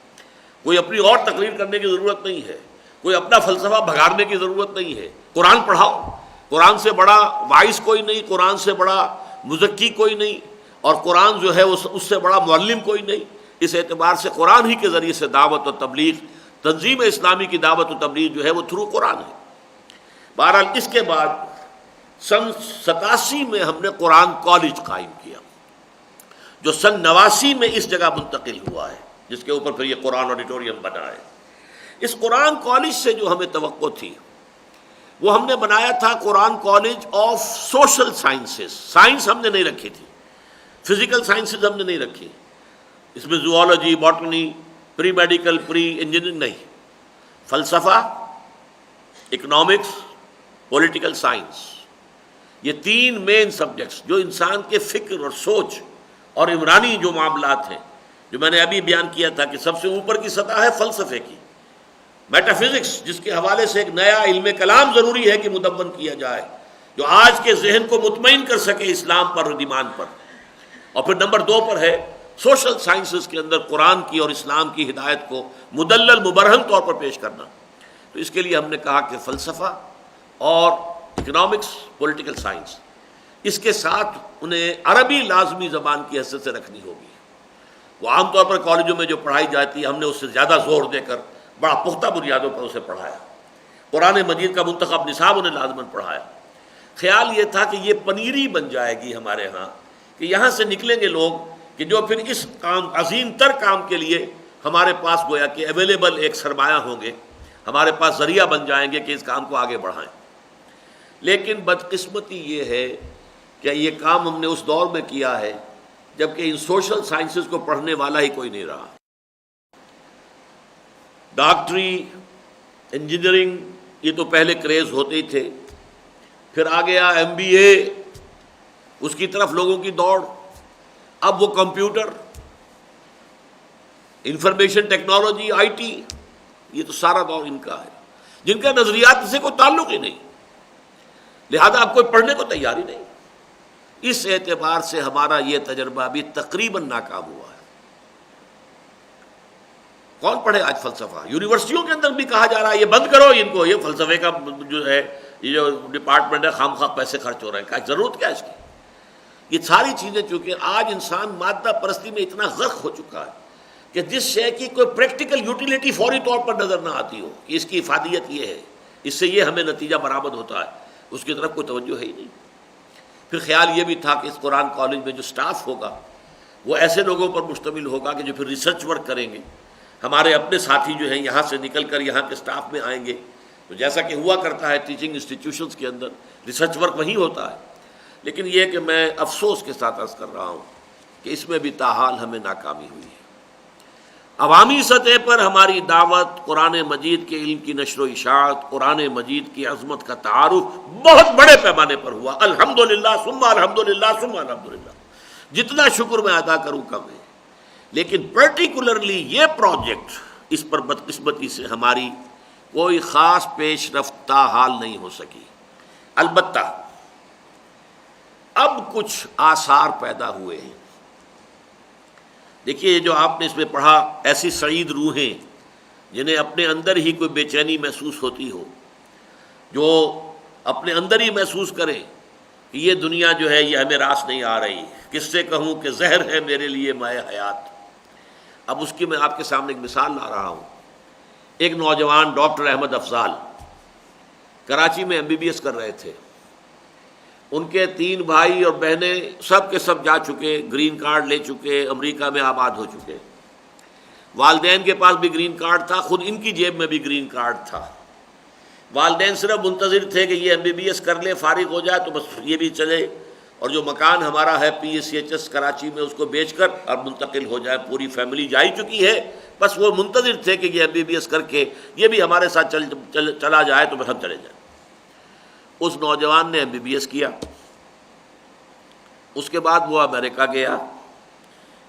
کوئی اپنی اور تقریر کرنے کی ضرورت نہیں ہے، کوئی اپنا فلسفہ بھگارنے کی ضرورت نہیں ہے، قرآن پڑھاؤ۔ قرآن سے بڑا واعظ کوئی نہیں، قرآن سے بڑا مزکی کوئی نہیں، اور قرآن جو ہے اس سے بڑا معلم کوئی نہیں۔ اس اعتبار سے قرآن ہی کے ذریعے سے دعوت و تبلیغ، تنظیم اسلامی کی دعوت و تبلیغ جو ہے وہ تھرو قرآن ہے۔ بہرحال اس کے بعد سن 87 میں ہم نے قرآن کالج قائم کیا، جو سن 89 میں اس جگہ منتقل ہوا ہے، جس کے اوپر پھر یہ قرآن آڈیٹوریم بنا ہے۔ اس قرآن کالج سے جو ہمیں توقع تھی وہ ہم نے بنایا تھا Quran College of Social Sciences. Science ہم نے نہیں رکھی تھی، فزیکل سائنسز ہم نے نہیں رکھی، اس میں zoology, botany, pre medical, pre engineering نہیں، فلسفہ، اکنامکس، پولیٹیکل سائنس، یہ تین مین سبجیکٹس جو انسان کے فکر اور سوچ اور عمرانی جو معاملات ہیں، جو میں نے ابھی بیان کیا تھا کہ سب سے اوپر کی سطح ہے فلسفے کی، میٹا فزکس، جس کے حوالے سے ایک نیا علم کلام ضروری ہے کہ مدون کیا جائے، جو آج کے ذہن کو مطمئن کر سکے اسلام پر اور ایمان پر۔ اور پھر نمبر 2 پر ہے سوشل سائنسز کے اندر قرآن کی اور اسلام کی ہدایت کو مدلل مبرہن طور پر پیش کرنا۔ تو اس کے لیے ہم نے کہا کہ فلسفہ اور اکنامکس، پولیٹیکل سائنس، اس کے ساتھ انہیں عربی لازمی زبان کی حیثیت سے رکھنی ہوگی۔ وہ عام طور پر کالجوں میں جو پڑھائی جاتی ہے، ہم نے اس سے زیادہ زور دے کر بڑا پختہ بنیادوں پر اسے پڑھایا۔ قرآن مجید کا منتخب نصاب انہیں لازماً پڑھایا۔ خیال یہ تھا کہ یہ پنیری بن جائے گی ہمارے ہاں، کہ یہاں سے نکلیں گے لوگ کہ جو پھر اس کام، عظیم تر کام کے لیے ہمارے پاس گویا کہ اویلیبل ایک سرمایہ ہوں گے، ہمارے پاس ذریعہ بن جائیں گے کہ اس کام کو آگے بڑھائیں۔ لیکن بدقسمتی یہ ہے کہ یہ کام ہم نے اس دور میں کیا ہے جبکہ ان سوشل سائنسز کو پڑھنے والا ہی کوئی نہیں رہا۔ ڈاکٹری، انجینئرنگ، یہ تو پہلے کریز ہوتے ہی تھے، پھر آ گیا MBA، اس کی طرف لوگوں کی دوڑ، اب وہ کمپیوٹر، انفارمیشن ٹیکنالوجی، IT، یہ تو سارا دور ان کا ہے، جن کا نظریات سے کوئی تعلق ہی نہیں، لہذا اب کوئی پڑھنے کو تیار ہی نہیں۔ اس اعتبار سے ہمارا یہ تجربہ بھی تقریباً ناکام ہوا ہے۔ کون پڑھے آج فلسفہ؟ یونیورسٹیوں کے اندر بھی کہا جا رہا ہے یہ بند کرو ان کو، یہ فلسفے کا جو ہے یہ جو ڈپارٹمنٹ ہے خام خواہ پیسے خرچ ہو رہے ہیں، کیا ضرورت کیا ہے اس کی؟ یہ ساری چیزیں چونکہ آج انسان مادہ پرستی میں اتنا غرق ہو چکا ہے کہ جس شے کی کوئی پریکٹیکل یوٹیلیٹی فوری طور پر نظر نہ آتی ہو کہ اس کی افادیت یہ ہے، اس سے یہ ہمیں نتیجہ برآمد ہوتا ہے، اس کی طرف کوئی توجہ ہے ہی نہیں۔ پھر خیال یہ بھی تھا کہ اس قرآن کالج میں جو سٹاف ہوگا وہ ایسے لوگوں پر مشتمل ہوگا کہ جو پھر ریسرچ ورک کریں گے۔ ہمارے اپنے ساتھی جو ہیں یہاں سے نکل کر یہاں کے سٹاف میں آئیں گے، تو جیسا کہ ہوا کرتا ہے ٹیچنگ انسٹیٹیوشنز کے اندر ریسرچ ورک وہیں ہوتا ہے، لیکن یہ کہ میں افسوس کے ساتھ عرض کر رہا ہوں کہ اس میں بھی تاحال ہمیں ناکامی ہوئی ہے۔ عوامی سطح پر ہماری دعوت، قرآن مجید کے علم کی نشر و اشاعت، قرآن مجید کی عظمت کا تعارف بہت بڑے پیمانے پر ہوا، الحمدللہ ثم الحمدللہ ثم الحمدللہ، جتنا شکر میں ادا کروں کم ہے۔ لیکن پرٹیکولرلی یہ پروجیکٹ، اس پر بدقسمتی سے ہماری کوئی خاص پیش رفت حال نہیں ہو سکی۔ البتہ اب کچھ آثار پیدا ہوئے ہیں۔ دیکھیے جو آپ نے اس میں پڑھا، ایسی سعید روحیں جنہیں اپنے اندر ہی کوئی بے چینی محسوس ہوتی ہو، جو اپنے اندر ہی محسوس کریں کہ یہ دنیا جو ہے یہ ہمیں راس نہیں آ رہی، کس سے کہوں کہ زہر ہے میرے لیے مائے حیات۔ اب اس کی میں آپ کے سامنے ایک مثال لا رہا ہوں۔ ایک نوجوان ڈاکٹر احمد افضال کراچی میں MBBS کر رہے تھے، ان کے 3 بھائی اور بہنیں سب کے سب جا چکے، گرین کارڈ لے چکے، امریکہ میں آباد ہو چکے، والدین کے پاس بھی گرین کارڈ تھا، خود ان کی جیب میں بھی گرین کارڈ تھا۔ والدین صرف منتظر تھے کہ یہ MBBS کر لے، فارغ ہو جائے تو بس یہ بھی چلے، اور جو مکان ہمارا ہے PSCHS کراچی میں اس کو بیچ کر اور منتقل ہو جائے، پوری فیملی جا ہی چکی ہے، بس وہ منتظر تھے کہ یہ MBBS کر کے یہ بھی ہمارے ساتھ چلا جائے تو بس ہم چلے جائیں۔ اس نوجوان نے MBBS کیا، اس کے بعد وہ امریکہ گیا،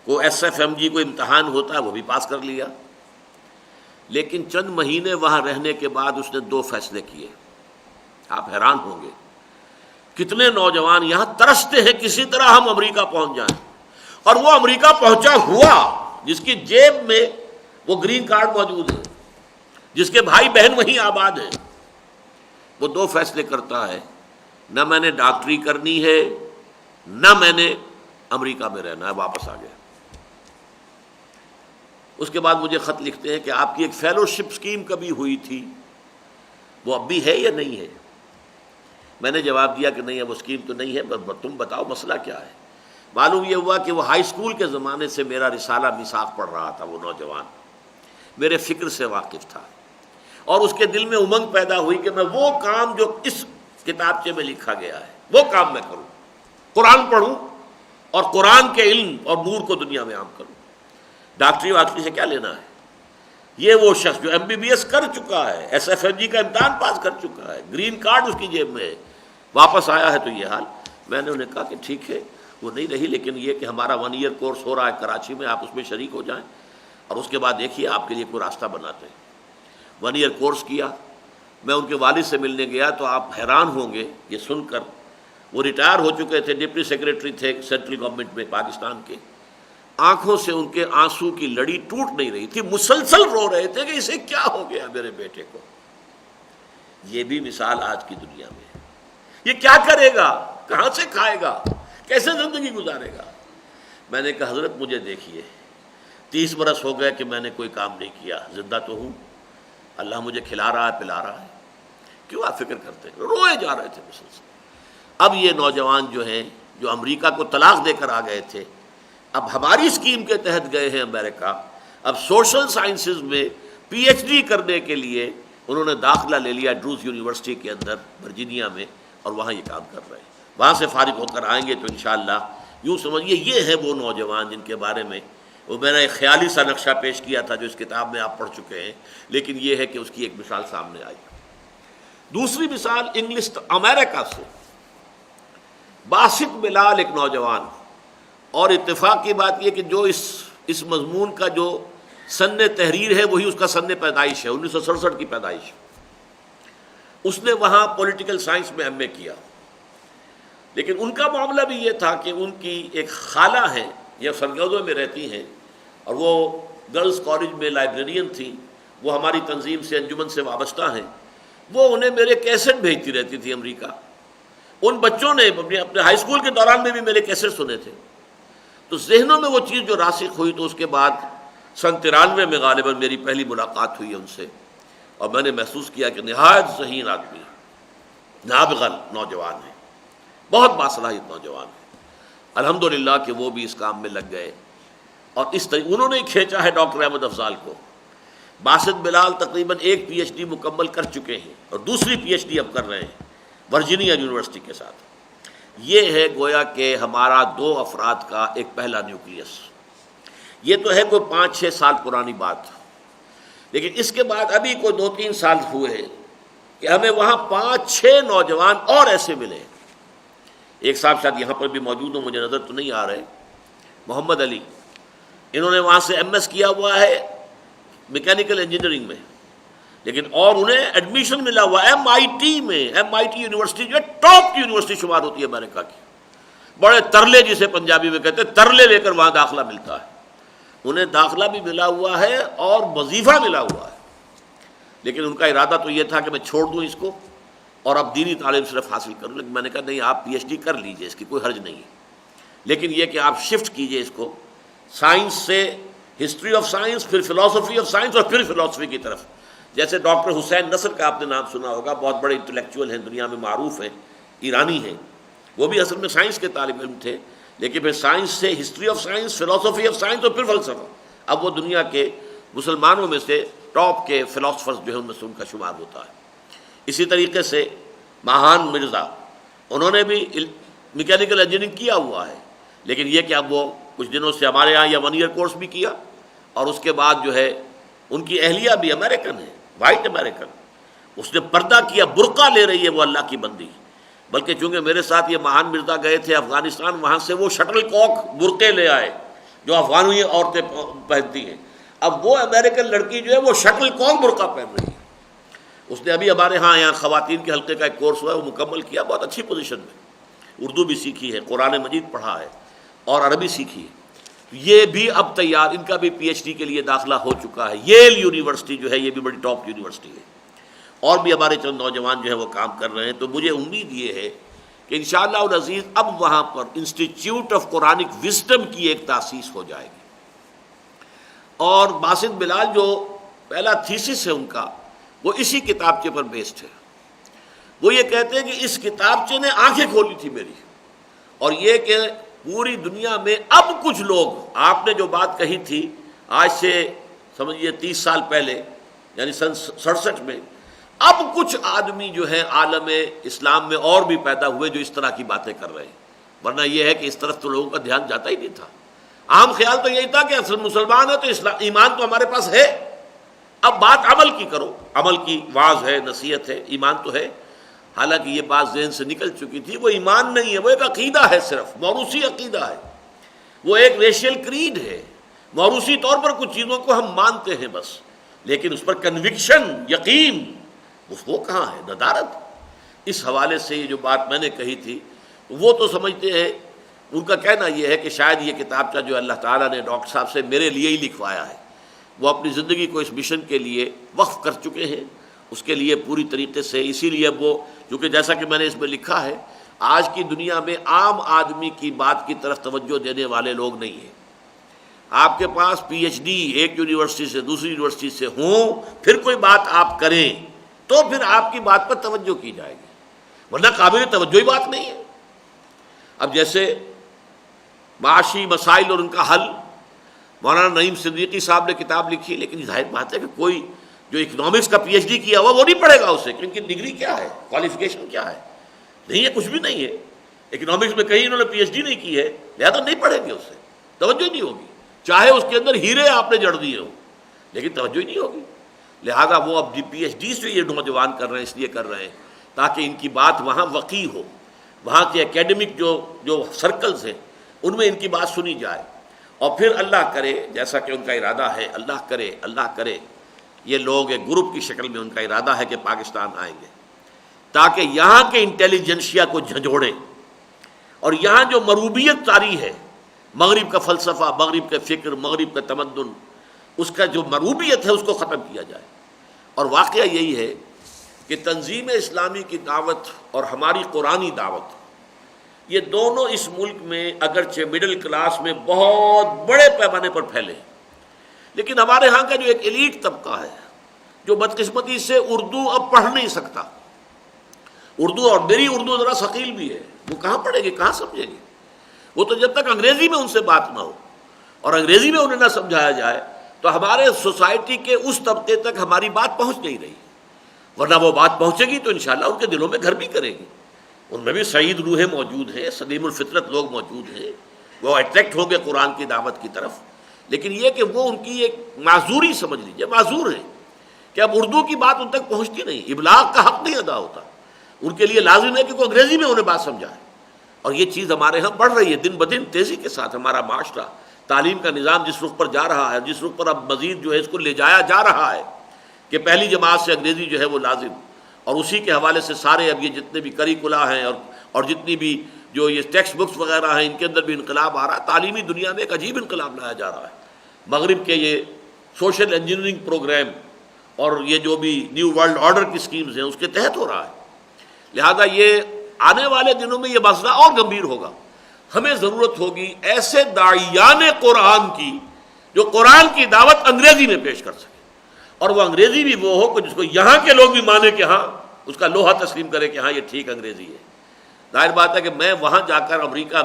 وہ SFMG کو امتحان ہوتا ہے وہ بھی پاس کر لیا، لیکن چند مہینے وہاں رہنے کے بعد اس نے 2 فیصلے کیے۔ آپ حیران ہوں گے کتنے نوجوان یہاں ترستے ہیں کسی طرح ہم امریکہ پہنچ جائیں، اور وہ امریکہ پہنچا ہوا جس کی جیب میں وہ گرین کارڈ موجود ہے، جس کے بھائی بہن وہیں آباد ہیں، وہ 2 فیصلے کرتا ہے، نہ میں نے ڈاکٹری کرنی ہے نہ میں نے امریکہ میں رہنا ہے، واپس آ گیا۔ اس کے بعد مجھے خط لکھتے ہیں کہ آپ کی ایک فیلوشپ اسکیم کبھی ہوئی تھی، وہ اب بھی ہے یا نہیں ہے؟ میں نے جواب دیا کہ نہیں اب وہ اسکیم تو نہیں ہے، بس تم بتاؤ مسئلہ کیا ہے۔ معلوم یہ ہوا کہ وہ ہائی اسکول کے زمانے سے میرا رسالہ میثاق پڑھ رہا تھا، وہ نوجوان میرے فکر سے واقف تھا، اور اس کے دل میں امنگ پیدا ہوئی کہ میں وہ کام جو اس کتابچے میں لکھا گیا ہے وہ کام میں کروں، قرآن پڑھوں اور قرآن کے علم اور نور کو دنیا میں عام کروں۔ ڈاکٹری واکٹری سے کیا لینا ہے؟ یہ وہ شخص جو MBBS کر چکا ہے، SFMG کا امتحان پاس کر چکا ہے، گرین کارڈ اس کی جیب میں ہے، واپس آیا ہے تو یہ حال۔ میں نے انہیں کہا کہ ٹھیک ہے وہ نہیں رہی، لیکن یہ کہ ہمارا 1 ایئر کورس ہو رہا ہے کراچی میں، آپ اس میں شریک ہو جائیں اور اس کے بعد دیکھیے آپ کے لیے کوئی راستہ بناتے ہیں۔ 1 ایئر کورس کیا۔ میں ان کے والد سے ملنے گیا تو آپ حیران ہوں گے یہ سن کر، وہ ریٹائر ہو چکے تھے، ڈپٹی سیکریٹری تھے سینٹرل گورنمنٹ میں پاکستان کے۔ آنکھوں سے ان کے آنسو کی لڑی ٹوٹ نہیں رہی تھی، مسلسل رو رہے تھے کہ اسے کیا ہو گیا میرے بیٹے کو۔ یہ بھی مثال آج کی دنیا میں ہے۔ یہ کیا کرے گا، کہاں سے کھائے گا، کیسے زندگی گزارے گا؟ میں نے کہا حضرت مجھے دیکھیے، 30 برس ہو گئے کہ میں نے کوئی کام نہیں کیا، زندہ تو ہوں، اللہ مجھے کھلا رہا ہے پلا رہا ہے، کیوں آپ فکر کرتے ہیں؟ روئے جا رہے تھے مسلسل۔ اب یہ نوجوان جو ہیں جو امریکہ کو طلاق دے کر آ گئے تھے، اب ہماری اسکیم کے تحت گئے ہیں امریکہ، اب سوشل سائنسز میں PhD کرنے کے لیے انہوں نے داخلہ لے لیا ڈروز یونیورسٹی کے اندر ورجینیا میں، اور وہاں یہ کام کر رہے ہیں۔ وہاں سے فارغ ہو کر آئیں گے تو انشاءاللہ یوں سمجھیے یہ ہے وہ نوجوان جن کے بارے میں وہ میں نے ایک خیالی سا نقشہ پیش کیا تھا جو اس کتاب میں آپ پڑھ چکے ہیں، لیکن یہ ہے کہ اس کی ایک مثال سامنے آئی۔ دوسری مثال انگلش امریکہ سے، باسط بلال ایک نوجوان، اور اتفاق کی بات یہ کہ جو اس مضمون کا جو سن تحریر ہے وہی اس کا سن پیدائش ہے، 1967 کی پیدائش۔ اس نے وہاں پولیٹیکل سائنس میں MA کیا، لیکن ان کا معاملہ بھی یہ تھا کہ ان کی ایک خالہ ہیں، یہ سرگودوں میں رہتی ہیں، اور وہ گرلز کالج میں لائبریرین تھی، وہ ہماری تنظیم سے انجمن سے وابستہ ہیں۔ وہ انہیں میرے کیسٹ بھیجتی رہتی تھی امریکہ۔ ان بچوں نے اپنے ہائی اسکول کے دوران میں بھی میرے کیسٹ سنے تھے، تو ذہنوں میں وہ چیز جو راسخ ہوئی، تو اس کے بعد سن 93 میں غالباً میری پہلی ملاقات ہوئی ان سے، اور میں نے محسوس کیا کہ نہایت ذہین آدمی، نابغہ نوجوان ہے، بہت باصلاحیت نوجوان ہے۔ الحمدللہ کہ وہ بھی اس کام میں لگ گئے، اور اس طریقے انہوں نے کھینچا ہے ڈاکٹر احمد افضال کو۔ باسط بلال تقریباً 1 PhD مکمل کر چکے ہیں اور دوسری PhD اب کر رہے ہیں ورجینیا یونیورسٹی کے ساتھ۔ یہ ہے گویا کہ ہمارا 2 افراد کا ایک پہلا نیوکلیس۔ یہ تو ہے کوئی 5-6 سال پرانی بات، لیکن اس کے بعد ابھی کوئی 2-3 سال ہوئے ہیں کہ ہمیں وہاں 5-6 نوجوان اور ایسے ملے۔ ایک صاحب شاید یہاں پر بھی موجود ہوں، مجھے نظر تو نہیں آ رہے، محمد علی، انہوں نے وہاں سے MS کیا ہوا ہے میکینیکل انجینئرنگ میں، لیکن اور انہیں ایڈمیشن ملا ہوا MIT میں۔ MIT یونیورسٹی جو ہے ٹاپ کی یونیورسٹی شمار ہوتی ہے امریکہ کی، بڑے ترلے جسے پنجابی میں کہتے ہیں، ترلے لے کر وہاں داخلہ ملتا ہے۔ انہیں داخلہ بھی ملا ہوا ہے اور وظیفہ ملا ہوا ہے، لیکن ان کا ارادہ تو یہ تھا کہ میں چھوڑ دوں اس کو اور اب دینی تعلیم صرف حاصل کروں، لیکن میں نے کہا نہیں، آپ PhD کر لیجئے، اس کی کوئی حرج نہیں ہے، لیکن یہ کہ آپ شفٹ کیجئے اس کو سائنس سے ہسٹری آف سائنس، پھر فلاسفی آف سائنس، اور پھر فلاسفی کی طرف۔ جیسے ڈاکٹر حسین نصر کا آپ نے نام سنا ہوگا، بہت بڑے انٹلیکچوئل ہیں، دنیا میں معروف ہیں، ایرانی ہیں، وہ بھی اصل میں سائنس کے طالب علم تھے، لیکن پھر سائنس سے history of science, philosophy of science, اور پھر فلسفہ۔ اب وہ دنیا کے مسلمانوں میں سے ٹاپ کے فلاسفرز جو ہیں ان میں سے ان کا شمار ہوتا ہے۔ اسی طریقے سے ماہان مرزا، انہوں نے بھی میکینیکل انجینئرنگ کیا ہوا ہے، لیکن یہ کہ اب وہ کچھ دنوں سے ہمارے یہاں یا 1 ایئر کورس بھی کیا، اور اس کے بعد جو ہے ان کی اہلیہ بھی امریکن ہے، وائٹ امریکن، اس نے پردہ کیا، برقع لے رہی ہے وہ اللہ کی بندی۔ بلکہ چونکہ میرے ساتھ یہ مہان مرزا گئے تھے افغانستان، وہاں سے وہ شٹل کاک برقعے لے آئے جو افغانی عورتیں پہنتی ہیں، اب وہ امریکن لڑکی جو ہے وہ شٹل کاک برقع پہن رہی ہے۔ اس نے ابھی ہمارے یہاں خواتین کے حلقے کا ایک کورس ہوا ہے، وہ مکمل کیا، بہت اچھی پوزیشن میں، اردو بھی سیکھی ہے، قرآن مجید پڑھا ہے اور عربی سیکھی ہے۔ یہ بھی اب تیار، ان کا بھی PhD کے لیے داخلہ ہو چکا ہے۔ ییل یونیورسٹی جو ہے یہ بھی بڑی ٹاپ یونیورسٹی ہے، اور بھی ہمارے چند نوجوان جو ہیں وہ کام کر رہے ہیں۔ تو مجھے امید یہ ہے کہ انشاءاللہ العزیز اب وہاں پر انسٹیٹیوٹ آف قرآنک وزڈم کی ایک تاسیس ہو جائے گی، اور باسط بلال جو پہلا تھیسس ہے ان کا وہ اسی کتابچے پر بیسڈ ہے۔ وہ یہ کہتے ہیں کہ اس کتابچے نے آنکھیں کھولی تھی میری، اور یہ کہ پوری دنیا میں اب کچھ لوگ، آپ نے جو بات کہی تھی آج سے سمجھیے 30 سال پہلے، یعنی سن 67 میں، اب کچھ آدمی جو ہے عالم اسلام میں اور بھی پیدا ہوئے جو اس طرح کی باتیں کر رہے ہیں، ورنہ یہ ہے کہ اس طرف تو لوگوں کا دھیان جاتا ہی نہیں تھا۔ عام خیال تو یہی تھا کہ اصل مسلمان ہے تو اسلام، ایمان تو ہمارے پاس ہے، اب بات عمل کی کرو، عمل کی واعظ ہے، نصیحت ہے، ایمان تو ہے۔ حالانکہ یہ بات ذہن سے نکل چکی تھی، وہ ایمان نہیں ہے، وہ ایک عقیدہ ہے، صرف موروثی عقیدہ ہے، وہ ایک ریشیل کریڈ ہے۔ موروثی طور پر کچھ چیزوں کو ہم مانتے ہیں بس، لیکن اس پر کنوکشن، یقین، وہ کہاں ہے؟ ندارت۔ اس حوالے سے یہ جو بات میں نے کہی تھی، وہ تو سمجھتے ہیں، ان کا کہنا یہ ہے کہ شاید یہ کتابچہ جو اللہ تعالیٰ نے ڈاکٹر صاحب سے میرے لیے ہی لکھوایا ہے، وہ اپنی زندگی کو اس مشن کے لیے وقف کر چکے ہیں، اس کے لیے پوری طریقے سے، اسی لیے وہ، کیونکہ جیسا کہ میں نے اس میں لکھا ہے، آج کی دنیا میں عام آدمی کی بات کی طرف توجہ دینے والے لوگ نہیں ہیں۔ آپ کے پاس پی ایچ ڈی ایک یونیورسٹی سے دوسری یونیورسٹی سے ہوں، پھر کوئی بات آپ کریں تو پھر آپ کی بات پر توجہ کی جائے گی، ورنہ قابل توجہ ہی بات نہیں ہے۔ اب جیسے معاشی مسائل اور ان کا حل، مولانا نعیم صدیقی صاحب نے کتاب لکھی، لیکن ظاہر بات ہے کہ کوئی جو اکنامکس کا پی ایچ ڈی کیا ہوا وہ نہیں پڑھے گا اسے، کیونکہ ڈگری کیا ہے، کوالیفیکیشن کیا ہے، نہیں ہے، کچھ بھی نہیں ہے۔ اکنامکس میں کہیں انہوں نے پی ایچ ڈی نہیں کی ہے، لہذا نہیں پڑھیں گے، اسے توجہ نہیں ہوگی، چاہے اس کے اندر ہیرے آپ نے جڑ دیے ہوں، لیکن توجہ ہی نہیں ہوگی۔ لہذا وہ اب پی ایچ ڈی سے یہ نوجوان کر رہے ہیں، اس لیے کر رہے ہیں تاکہ ان کی بات وہاں وقیع ہو، وہاں کے اکیڈمک جو سرکلز ہیں ان میں ان کی بات سنی جائے، اور پھر اللہ کرے، جیسا کہ ان کا ارادہ ہے، اللہ کرے یہ لوگ ایک گروپ کی شکل میں ان کا ارادہ ہے کہ پاکستان آئیں گے، تاکہ یہاں کے انٹیلیجنشیا کو جھنجھوڑیں، اور یہاں جو مروبیت طاری ہے، مغرب کا فلسفہ، مغرب کا فکر، مغرب کا تمدن، اس کا جو مروبیت ہے اس کو ختم کیا جائے۔ اور واقعہ یہی ہے کہ تنظیم اسلامی کی دعوت اور ہماری قرآنی دعوت، یہ دونوں اس ملک میں اگرچہ مڈل کلاس میں بہت بڑے پیمانے پر پھیلے، لیکن ہمارے ہاں کا جو ایک ایلیٹ طبقہ ہے، جو بدقسمتی سے اردو اب پڑھ نہیں سکتا، اردو، اور میری اردو ذرا ثقیل بھی ہے، وہ کہاں پڑھے گی، کہاں سمجھے گی؟ وہ تو جب تک انگریزی میں ان سے بات نہ ہو اور انگریزی میں انہیں نہ سمجھایا جائے تو ہمارے سوسائٹی کے اس طبقے تک ہماری بات پہنچ نہیں رہی، ورنہ وہ بات پہنچے گی تو انشاءاللہ ان کے دلوں میں گھر بھی کرے گی، ان میں بھی سعید روحیں موجود ہیں، سلیم الفطرت لوگ موجود ہیں، وہ اٹریکٹ ہوں گے قرآن کی دعوت کی طرف۔ لیکن یہ کہ وہ ان کی ایک معذوری سمجھ لیجیے، معذور ہے کہ اب اردو کی بات ان تک پہنچتی نہیں، ابلاغ کا حق نہیں ادا ہوتا، ان کے لیے لازم ہے کہ کوئی انگریزی میں انہیں بات سمجھائے۔ اور یہ چیز ہمارے ہاں بڑھ رہی ہے دن بدن تیزی کے ساتھ، ہمارا معاشرہ، تعلیم کا نظام جس رخ پر جا رہا ہے، جس رخ پر اب مزید جو ہے اس کو لے جایا جا رہا ہے کہ پہلی جماعت سے انگریزی جو ہے وہ لازم، اور اسی کے حوالے سے سارے اب یہ جتنے بھی کریکولا ہیں اور جتنی بھی جو یہ ٹیکسٹ بکس وغیرہ ہیں، ان کے اندر بھی انقلاب آ رہا ہے، تعلیمی دنیا میں ایک عجیب انقلاب لایا جا رہا ہے۔ مغرب کے یہ سوشل انجینئرنگ پروگرام اور یہ جو بھی نیو ورلڈ آرڈر کی سکیمز ہیں اس کے تحت ہو رہا ہے، لہذا یہ آنے والے دنوں میں یہ مسئلہ اور گمبھیر ہوگا۔ ہمیں ضرورت ہوگی ایسے داعیان قرآن کی جو قرآن کی دعوت انگریزی میں پیش کر سکے، اور وہ انگریزی بھی وہ ہو کہ جس کو یہاں کے لوگ بھی مانے کہ ہاں، اس کا لوہا تسلیم کرے کہ ہاں یہ ٹھیک انگریزی ہے۔ ظاہر بات ہے کہ میں وہاں جا کر امریکہ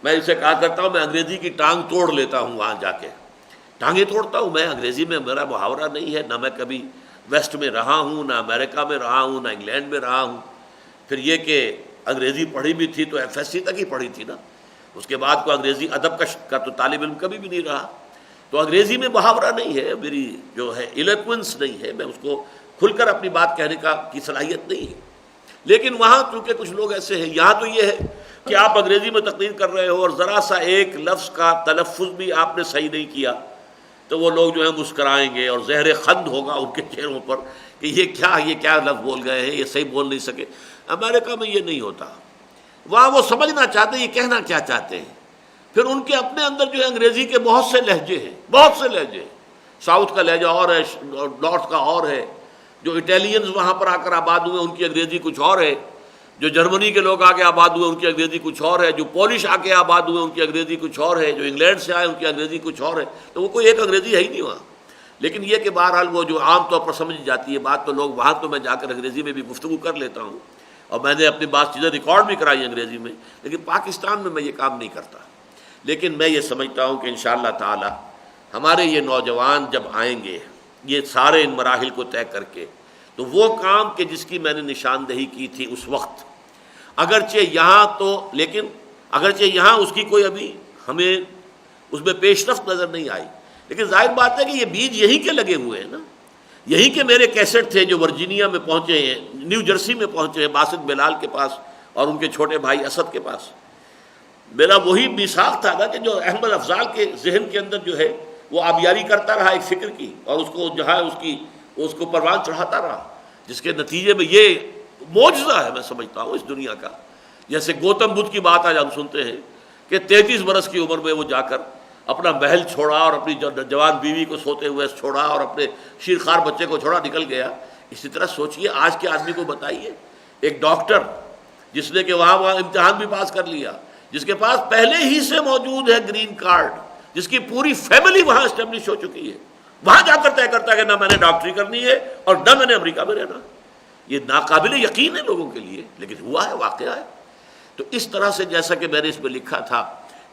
میں اسے کہا کرتا ہوں میں انگریزی کی ٹانگ توڑ لیتا ہوں، وہاں جا کے ٹانگیں توڑتا ہوں میں، انگریزی میں میرا محاورہ نہیں ہے، نہ میں کبھی ویسٹ میں رہا ہوں، نہ امریکہ میں رہا ہوں، نہ انگلینڈ میں رہا ہوں۔ پھر یہ کہ انگریزی پڑھی بھی تھی تو ایف ایس سی تک ہی پڑھی تھی نا، اس کے بعد کوئی انگریزی ادب کا تو طالب علم کبھی بھی نہیں رہا، تو انگریزی میں محاورہ نہیں ہے، میری جو ہے ایلیکوینس نہیں ہے، میں اس کو کھل کر اپنی بات کہنے کی صلاحیت نہیں ہے۔ لیکن وہاں چونکہ کچھ لوگ ایسے ہیں، یہاں تو یہ ہے کہ آپ انگریزی میں تقریر کر رہے ہو اور ذرا سا ایک لفظ کا تلفظ بھی آپ نے صحیح نہیں کیا تو وہ لوگ جو ہے مسکرائیں گے اور زہر خند ہوگا ان کے چہروں پر کہ یہ کیا لفظ بول گئے ہیں، یہ صحیح بول نہیں سکے۔ امریکہ میں یہ نہیں ہوتا، وہاں وہ سمجھنا چاہتے ہیں یہ کہنا کیا چاہتے ہیں۔ پھر ان کے اپنے اندر جو ہے انگریزی کے بہت سے لہجے ہیں، بہت سے لہجے ہیں، ساؤتھ کا لہجہ اور ہے، نارتھ کا اور ہے، جو اٹیلینز وہاں پر آ کر آباد ہوئے ان کی انگریزی کچھ اور ہے، جو جرمنی کے لوگ آ کے آباد ہوئے ان کی انگریزی کچھ اور ہے، جو پولش آ کے آباد ہوئے ان کی انگریزی کچھ اور ہے، جو انگلینڈ سے آئے ان کی انگریزی کچھ اور ہے، تو وہ کوئی ایک انگریزی ہے ہی نہیں وہاں۔ لیکن یہ کہ بہرحال وہ جو عام طور پر سمجھ جاتی ہے بات، تو لوگ وہاں تو میں جا کر انگریزی میں بھی گفتگو کر لیتا ہوں، اور میں نے اپنی بات چیزیں ریکارڈ بھی کرائی انگریزی میں، لیکن پاکستان میں یہ کام نہیں کرتا۔ لیکن میں یہ سمجھتا ہوں کہ انشاءاللہ تعالی ہمارے یہ نوجوان جب آئیں گے یہ سارے ان مراحل کو طے کر کے، تو وہ کام کہ جس کی میں نے نشاندہی کی تھی اس وقت، اگرچہ یہاں اس کی کوئی ابھی ہمیں اس میں پیش رفت نظر نہیں آئی، لیکن ظاہر بات ہے کہ یہ بیج یہیں کے لگے ہوئے ہیں نا۔ یہیں کے میرے کیسٹ تھے جو ورجینیا میں پہنچے ہیں، نیو جرسی میں پہنچے ہیں، باسط بلال کے پاس اور ان کے چھوٹے بھائی اسد کے پاس۔ میرا وہی میثاق تھا نا کہ جو احمد افضال کے ذہن کے اندر جو ہے وہ آبیاری کرتا رہا ایک فکر کی، اور اس کو جو ہے اس کو پروان چڑھاتا رہا، جس کے نتیجے میں یہ معجزہ ہے میں سمجھتا ہوں اس دنیا کا۔ جیسے گوتم بدھ کی بات آج ہم سنتے ہیں کہ 33 برس کی عمر میں وہ جا کر اپنا محل چھوڑا اور اپنی جوان بیوی کو سوتے ہوئے چھوڑا اور اپنے شیرخوار بچے کو چھوڑا نکل گیا۔ اسی طرح سوچئے آج کے آدمی کو بتائیے، ایک ڈاکٹر جس نے کہ وہاں امتحان بھی پاس کر لیا، جس کے پاس پہلے ہی سے موجود ہے گرین کارڈ، جس کی پوری فیملی وہاں اسٹیبلش ہو چکی ہے، وہاں جا کر طے کرتا ہے کہ نہ میں نے ڈاکٹری کرنی ہے اور نہ میں نے امریکہ میں رہنا۔ یہ ناقابل یقین ہے لوگوں کے لیے، لیکن ہوا ہے، واقعہ ہے۔ تو اس طرح سے جیسا کہ میں نے اس میں لکھا تھا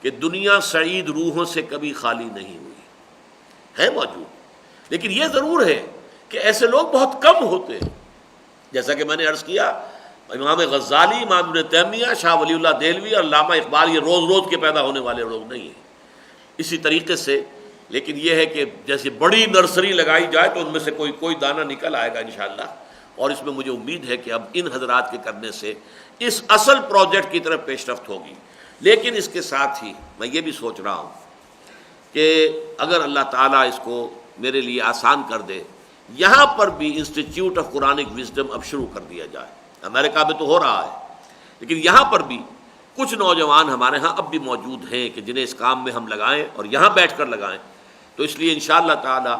کہ دنیا سعید روحوں سے کبھی خالی نہیں ہوئی، ہے موجود، لیکن یہ ضرور ہے کہ ایسے لوگ بہت کم ہوتے ہیں۔ جیسا کہ میں نے عرض کیا، امام غزالی، امام ابن تیمیہ، شاہ ولی اللہ دہلوی اور علامہ اقبال یہ روز روز کے پیدا ہونے والے لوگ نہیں ہیں۔ اسی طریقے سے لیکن یہ ہے کہ جیسے بڑی نرسری لگائی جائے تو ان میں سے کوئی دانہ نکل آئے گا انشاءاللہ، اور اس میں مجھے امید ہے کہ اب ان حضرات کے کرنے سے اس اصل پروجیکٹ کی طرف پیش رفت ہوگی۔ لیکن اس کے ساتھ ہی میں یہ بھی سوچ رہا ہوں کہ اگر اللہ تعالیٰ اس کو میرے لیے آسان کر دے، یہاں پر بھی انسٹیٹیوٹ آف قرآنک وزڈم اب شروع کر دیا جائے۔ امریکہ میں تو ہو رہا ہے، لیکن یہاں پر بھی کچھ نوجوان ہمارے ہاں اب بھی موجود ہیں کہ جنہیں اس کام میں ہم لگائیں اور یہاں بیٹھ کر لگائیں۔ تو اس لیے انشاءاللہ تعالی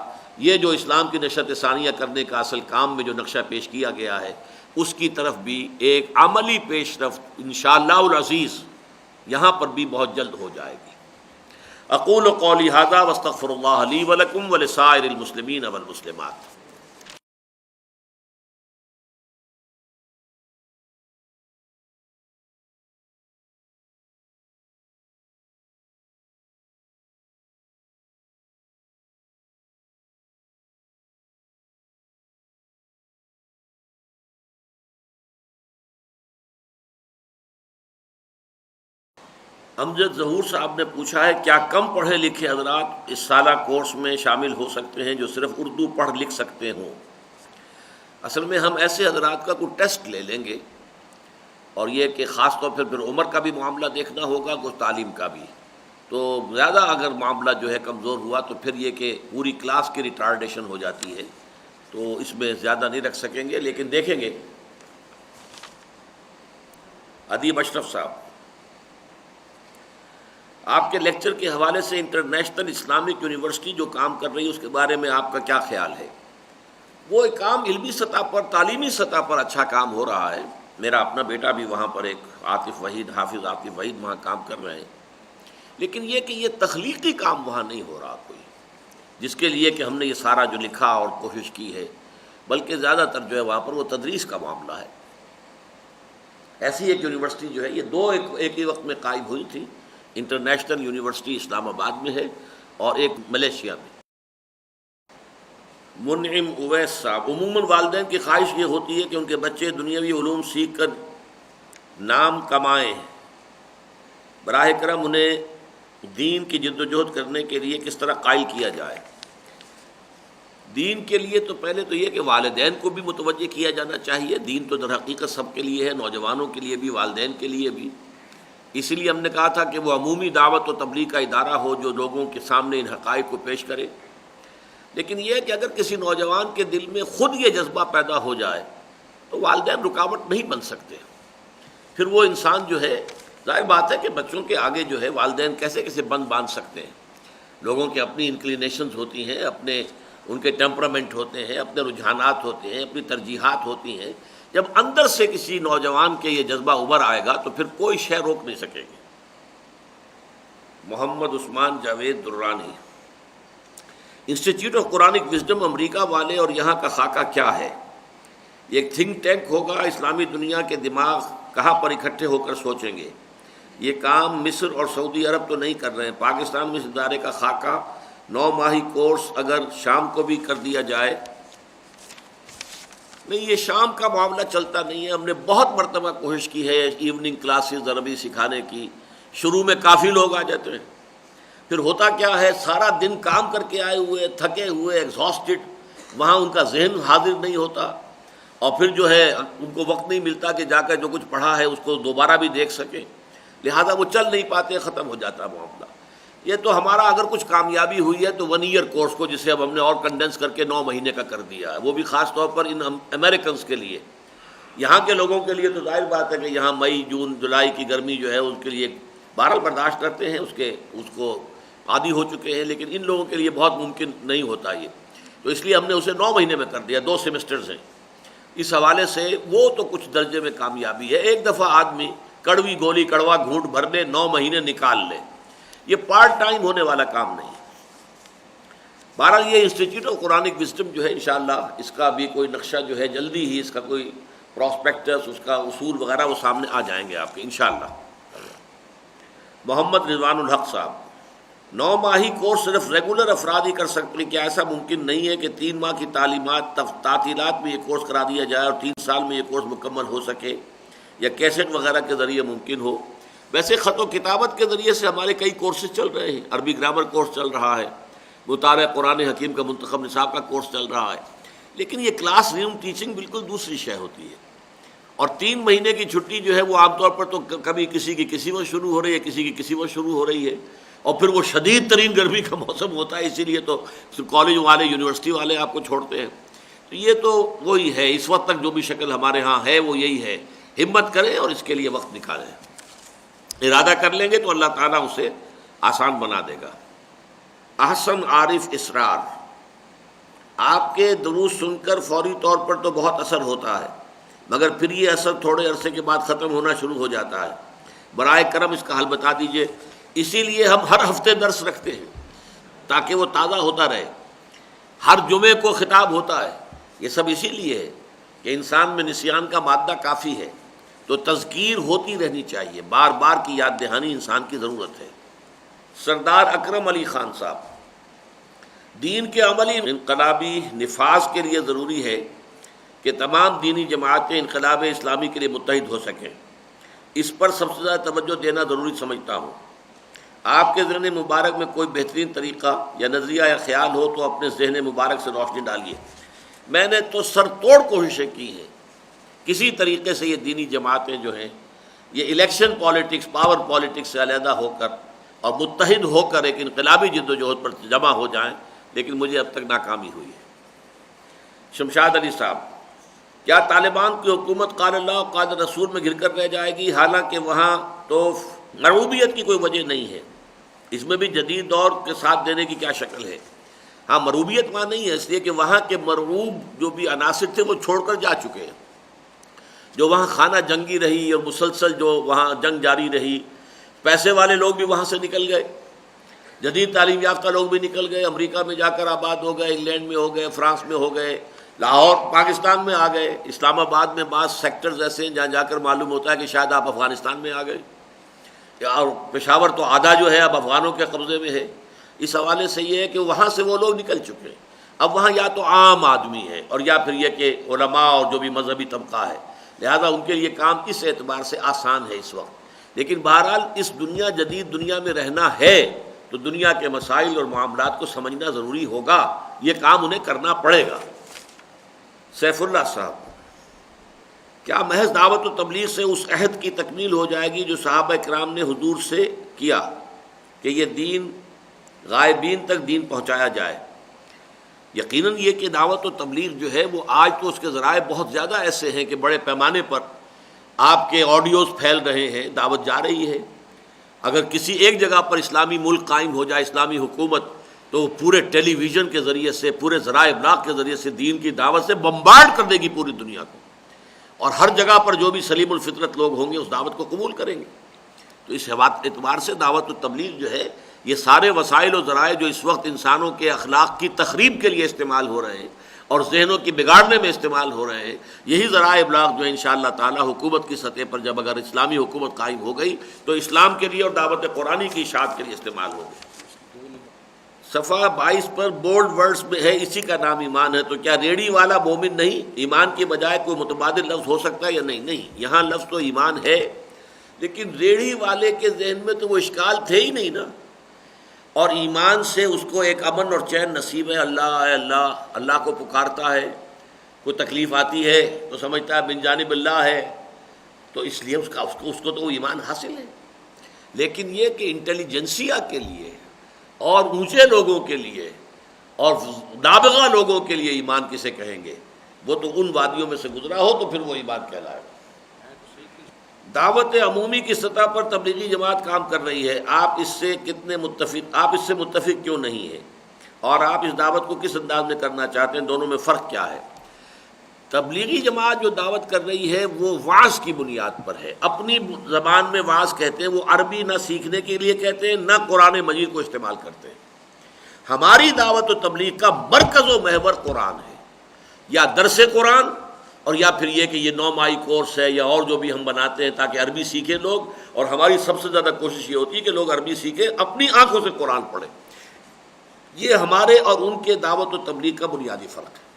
یہ جو اسلام کی نشرت ثانیہ کرنے کا اصل کام میں جو نقشہ پیش کیا گیا ہے، اس کی طرف بھی ایک عملی پیش رفت انشاءاللہ العزیز یہاں پر بھی بہت جلد ہو جائے گی۔ اقول قولی ھذا واستغفر اللہ لی ولکم ولسائر المسلمین والمسلمات۔ امجد ظہور صاحب نے پوچھا ہے کیا کم پڑھے لکھے حضرات اس سالہ کورس میں شامل ہو سکتے ہیں جو صرف اردو پڑھ لکھ سکتے ہوں؟ اصل میں ہم ایسے حضرات کا کوئی ٹیسٹ لے لیں گے، اور یہ کہ خاص طور پھر عمر کا بھی معاملہ دیکھنا ہوگا، کچھ تعلیم کا بھی۔ تو زیادہ اگر معاملہ جو ہے کمزور ہوا تو پھر یہ کہ پوری کلاس کی ریٹارڈیشن ہو جاتی ہے، تو اس میں زیادہ نہیں رکھ سکیں گے، لیکن دیکھیں گے۔ ادیب اشرف صاحب، آپ کے لیکچر کے حوالے سے انٹرنیشنل اسلامک یونیورسٹی جو کام کر رہی ہے اس کے بارے میں آپ کا کیا خیال ہے؟ وہ ایک کام علمی سطح پر، تعلیمی سطح پر اچھا کام ہو رہا ہے۔ میرا اپنا بیٹا بھی وہاں پر ایک حافظ عاطف وحید وہاں کام کر رہے ہیں، لیکن یہ کہ یہ تخلیقی کام وہاں نہیں ہو رہا کوئی، جس کے لیے کہ ہم نے یہ سارا جو لکھا اور کوشش کی ہے، بلکہ زیادہ تر جو ہے وہاں پر وہ تدریس کا معاملہ ہے۔ ایسی ایک یونیورسٹی جو ہے، یہ دو ایک ہی وقت میں قائم ہوئی تھی، انٹرنیشنل یونیورسٹی اسلام آباد میں ہے اور ایک ملیشیا میں۔ منعم اویس صاحب، عموماً والدین کی خواہش یہ ہوتی ہے کہ ان کے بچے دنیاوی علوم سیکھ کر نام کمائیں، براہ کرم انہیں دین کی جد و جہد کرنے کے لیے کس طرح قائل کیا جائے؟ دین کے لیے تو پہلے تو یہ کہ والدین کو بھی متوجہ کیا جانا چاہیے۔ دین تو در حقیقت سب کے لیے ہے، نوجوانوں کے لیے بھی، والدین کے لیے بھی۔ اسی لیے ہم نے کہا تھا کہ وہ عمومی دعوت و تبلیغ کا ادارہ ہو جو لوگوں کے سامنے ان حقائق کو پیش کرے۔ لیکن یہ کہ اگر کسی نوجوان کے دل میں خود یہ جذبہ پیدا ہو جائے تو والدین رکاوٹ نہیں بن سکتے۔ پھر وہ انسان جو ہے، ظاہر بات ہے کہ بچوں کے آگے جو ہے والدین کیسے کیسے بند باندھ سکتے ہیں۔ لوگوں کی اپنی انکلینیشنز ہوتی ہیں، ان کے ٹیمپرامنٹ ہوتے ہیں، اپنے رجحانات ہوتے ہیں، اپنی ترجیحات ہوتی ہیں۔ جب اندر سے کسی نوجوان کے یہ جذبہ ابھر آئے گا تو پھر کوئی شے روک نہیں سکے گی۔ Muhammad Usman Javed Durrani, Institute of Quranic Wisdom America والے اور یہاں کا خاکہ کیا ہے؟ یہ ایک تھنک ٹینک ہوگا، اسلامی دنیا کے دماغ کہاں پر اکٹھے ہو کر سوچیں گے۔ یہ کام مصر اور سعودی عرب تو نہیں کر رہے ہیں۔ پاکستان میں اس ادارے کا خاکہ 9 ماہی کورس اگر شام کو بھی کر دیا جائے، نہیں یہ شام کا معاملہ چلتا نہیں ہے۔ ہم نے بہت مرتبہ کوشش کی ہے ایوننگ کلاسز عربی سکھانے کی، شروع میں کافی لوگ آ جاتے ہیں، پھر ہوتا کیا ہے سارا دن کام کر کے آئے ہوئے، تھکے ہوئے، ایگزاسٹڈ، وہاں ان کا ذہن حاضر نہیں ہوتا، اور پھر جو ہے ان کو وقت نہیں ملتا کہ جا کر جو کچھ پڑھا ہے اس کو دوبارہ بھی دیکھ سکیں، لہذا وہ چل نہیں پاتے، ختم ہو جاتا معاملہ۔ یہ تو ہمارا اگر کچھ کامیابی ہوئی ہے تو 1 ایئر کورس کو، جسے اب ہم نے اور کنڈینس کر کے 9 مہینے کا کر دیا ہے، وہ بھی خاص طور پر ان امریکنز کے لیے۔ یہاں کے لوگوں کے لیے تو ظاہر بات ہے کہ یہاں مئی جون جولائی کی گرمی جو ہے اس کے لیے بہرحال برداشت کرتے ہیں، اس کو عادی ہو چکے ہیں، لیکن ان لوگوں کے لیے بہت ممکن نہیں ہوتا یہ، تو اس لیے ہم نے اسے 9 مہینے میں کر دیا، 2 سیمسٹرز ہیں۔ اس حوالے سے وہ تو کچھ درجے میں کامیابی ہے۔ ایک دفعہ آدمی کڑوی گولی کڑوا گھونٹ بھر لے، 9 مہینے نکال لے، یہ پارٹ ٹائم ہونے والا کام نہیں ہے۔ بہرحال یہ انسٹیٹیوٹ آف قرآنک وزڈم جو ہے انشاءاللہ اس کا بھی کوئی نقشہ جو ہے جلدی ہی اس کا کوئی پراسپیکٹس، اس کا اصول وغیرہ وہ سامنے آ جائیں گے آپ کے انشاءاللہ۔ محمد رضوان الحق صاحب، 9 ماہی کورس صرف ریگولر افراد ہی کر سکتے ہیں، کیا ایسا ممکن نہیں ہے کہ 3 ماہ کی تعطیلات میں یہ کورس کرا دیا جائے اور 3 سال میں یہ کورس مکمل ہو سکے، یا کیسٹ وغیرہ کے ذریعے ممکن ہو؟ ویسے خط و کتابت کے ذریعے سے ہمارے کئی کورسز چل رہے ہیں، عربی گرامر کورس چل رہا ہے، مطالعہ قرآن حکیم کا منتخب نصاب کا کورس چل رہا ہے، لیکن یہ کلاس روم ٹیچنگ بالکل دوسری شے ہوتی ہے۔ اور 3 مہینے کی چھٹی جو ہے وہ عام طور پر تو کبھی کسی کی کسی وقت شروع ہو رہی ہے، کسی کی کسی وقت شروع ہو رہی ہے، اور پھر وہ شدید ترین گرمی کا موسم ہوتا ہے، اسی لیے تو کالج والے یونیورسٹی والے آپ کو چھوڑتے ہیں۔ تو یہ تو وہی ہے، اس وقت تک جو بھی شکل ہمارے ہاں ہے وہ یہی ہے۔ ہمت کریں اور اس کے لیے وقت نکالیں، ارادہ کر لیں گے تو اللہ تعالیٰ اسے آسان بنا دے گا۔ احسن عارف اسرار، آپ کے دروس سن کر فوری طور پر تو بہت اثر ہوتا ہے، مگر پھر یہ اثر تھوڑے عرصے کے بعد ختم ہونا شروع ہو جاتا ہے، برائے کرم اس کا حل بتا دیجئے۔ اسی لیے ہم ہر ہفتے درس رکھتے ہیں تاکہ وہ تازہ ہوتا رہے، ہر جمعے کو خطاب ہوتا ہے، یہ سب اسی لیے ہے کہ انسان میں نسیان کا مادہ کافی ہے، تو تذکیر ہوتی رہنی چاہیے، بار بار کی یاد دہانی انسان کی ضرورت ہے۔ سردار اکرم علی خان صاحب، دین کے عملی انقلابی نفاذ کے لیے ضروری ہے کہ تمام دینی جماعتیں انقلاب اسلامی کے لیے متحد ہو سکیں، اس پر سب سے زیادہ توجہ دینا ضروری سمجھتا ہوں۔ آپ کے ذہن مبارک میں کوئی بہترین طریقہ یا نظریہ یا خیال ہو تو اپنے ذہن مبارک سے روشنی ڈالیے۔ میں نے تو سر توڑ کوششیں کی ہیں، کسی طریقے سے یہ دینی جماعتیں جو ہیں یہ الیکشن پالیٹکس، پاور پالیٹکس سے علیحدہ ہو کر اور متحد ہو کر ایک انقلابی جد و جہد پر جمع ہو جائیں، لیکن مجھے اب تک ناکامی ہوئی ہے۔ شمشاد علی صاحب، کیا طالبان کی حکومت قال اللہ قال رسول میں گر کر رہ جائے گی؟ حالانکہ وہاں تو مرعوبیت کی کوئی وجہ نہیں ہے، اس میں بھی جدید دور کے ساتھ دینے کی کیا شکل ہے؟ ہاں، مرعوبیت وہاں نہیں ہے، اس لیے کہ وہاں کے مرعوب جو بھی عناصر تھے وہ چھوڑ کر جا چکے ہیں، جو وہاں خانہ جنگی رہی اور مسلسل جو وہاں جنگ جاری رہی، پیسے والے لوگ بھی وہاں سے نکل گئے، جدید تعلیم یافتہ لوگ بھی نکل گئے، امریکہ میں جا کر آباد ہو گئے، انگلینڈ میں ہو گئے، فرانس میں ہو گئے، لاہور پاکستان میں آ گئے، اسلام آباد میں بعض سیکٹرز ایسے ہیں جہاں جا کر معلوم ہوتا ہے کہ شاید آپ افغانستان میں آ گئے، اور پشاور تو آدھا جو ہے اب افغانوں کے قبضے میں ہے۔ اس حوالے سے یہ ہے کہ وہاں سے وہ لوگ نکل چکے ہیں، اب وہاں یا تو عام آدمی ہے اور یا پھر یہ کہ علماء اور جو بھی مذہبی طبقہ ہے، لہذا ان کے لیے کام اس اعتبار سے آسان ہے اس وقت۔ لیکن بہرحال اس دنیا، جدید دنیا میں رہنا ہے تو دنیا کے مسائل اور معاملات کو سمجھنا ضروری ہوگا، یہ کام انہیں کرنا پڑے گا۔ سیف اللہ صاحب، کیا محض دعوت و تبلیغ سے اس عہد کی تکمیل ہو جائے گی جو صحابہ کرام نے حضور سے کیا کہ یہ دین غائبین تک دین پہنچایا جائے؟ یقیناً یہ کہ دعوت و تبلیغ جو ہے وہ آج تو اس کے ذرائع بہت زیادہ ایسے ہیں کہ بڑے پیمانے پر آپ کے آڈیوز پھیل رہے ہیں، دعوت جا رہی ہے۔ اگر کسی ایک جگہ پر اسلامی ملک قائم ہو جائے، اسلامی حکومت، تو پورے ٹیلی ویژن کے ذریعے سے، پورے ذرائع ابلاغ کے ذریعے سے دین کی دعوت سے بمبارڈ کر دے گی پوری دنیا کو، اور ہر جگہ پر جو بھی سلیم الفطرت لوگ ہوں گے اس دعوت کو قبول کریں گے۔ تو اس اعتبار سے دعوت و تبلیغ جو ہے یہ سارے وسائل و ذرائع جو اس وقت انسانوں کے اخلاق کی تخریب کے لیے استعمال ہو رہے ہیں اور ذہنوں کی بگاڑنے میں استعمال ہو رہے ہیں، یہی ذرائع ابلاغ جو ہے انشاءاللہ تعالی حکومت کی سطح پر جب اگر اسلامی حکومت قائم ہو گئی تو اسلام کے لیے اور دعوت قرآنی کی اشاعت کے لیے استعمال ہوگی۔ صفحہ 22 پر بولڈ ورڈز میں ہے اسی کا نام ایمان ہے، تو کیا ریڑھی والا مومن نہیں؟ ایمان کے بجائے کوئی متبادل لفظ ہو سکتا ہے یا نہیں؟ نہیں، یہاں لفظ تو ایمان ہے، لیکن ریڑھی والے کے ذہن میں تو وہ اشکال تھے ہی نہیں نا، اور ایمان سے اس کو ایک امن اور چین نصیب ہے، اللہ ہے، اللہ کو پکارتا ہے، کوئی تکلیف آتی ہے تو سمجھتا ہے من جانب اللہ ہے، تو اس لیے اس کو تو وہ ایمان حاصل ہے۔ لیکن یہ کہ انٹیلیجنسیا کے لیے اور اونچے لوگوں کے لیے اور نابغہ لوگوں کے لیے ایمان کسے کہیں گے؟ وہ تو ان وادیوں میں سے گزرا ہو تو پھر وہ ایمان کہلائے گا۔ دعوت عمومی کی سطح پر تبلیغی جماعت کام کر رہی ہے، آپ اس سے متفق کیوں نہیں ہیں، اور آپ اس دعوت کو کس انداز میں کرنا چاہتے ہیں؟ دونوں میں فرق کیا ہے؟ تبلیغی جماعت جو دعوت کر رہی ہے وہ وعظ کی بنیاد پر ہے، اپنی زبان میں وعظ کہتے ہیں، وہ عربی نہ سیکھنے کے لیے کہتے ہیں نہ قرآن مجید کو استعمال کرتے ہیں۔ ہماری دعوت و تبلیغ کا مرکز و محور قرآن ہے، یا درس قرآن، اور یا پھر یہ کہ یہ 9 ماہی کورس ہے یا اور جو بھی ہم بناتے ہیں تاکہ عربی سیکھیں لوگ، اور ہماری سب سے زیادہ کوشش یہ ہوتی ہے کہ لوگ عربی سیکھیں، اپنی آنکھوں سے قرآن پڑھیں۔ یہ ہمارے اور ان کے دعوت و تبلیغ کا بنیادی فرق ہے۔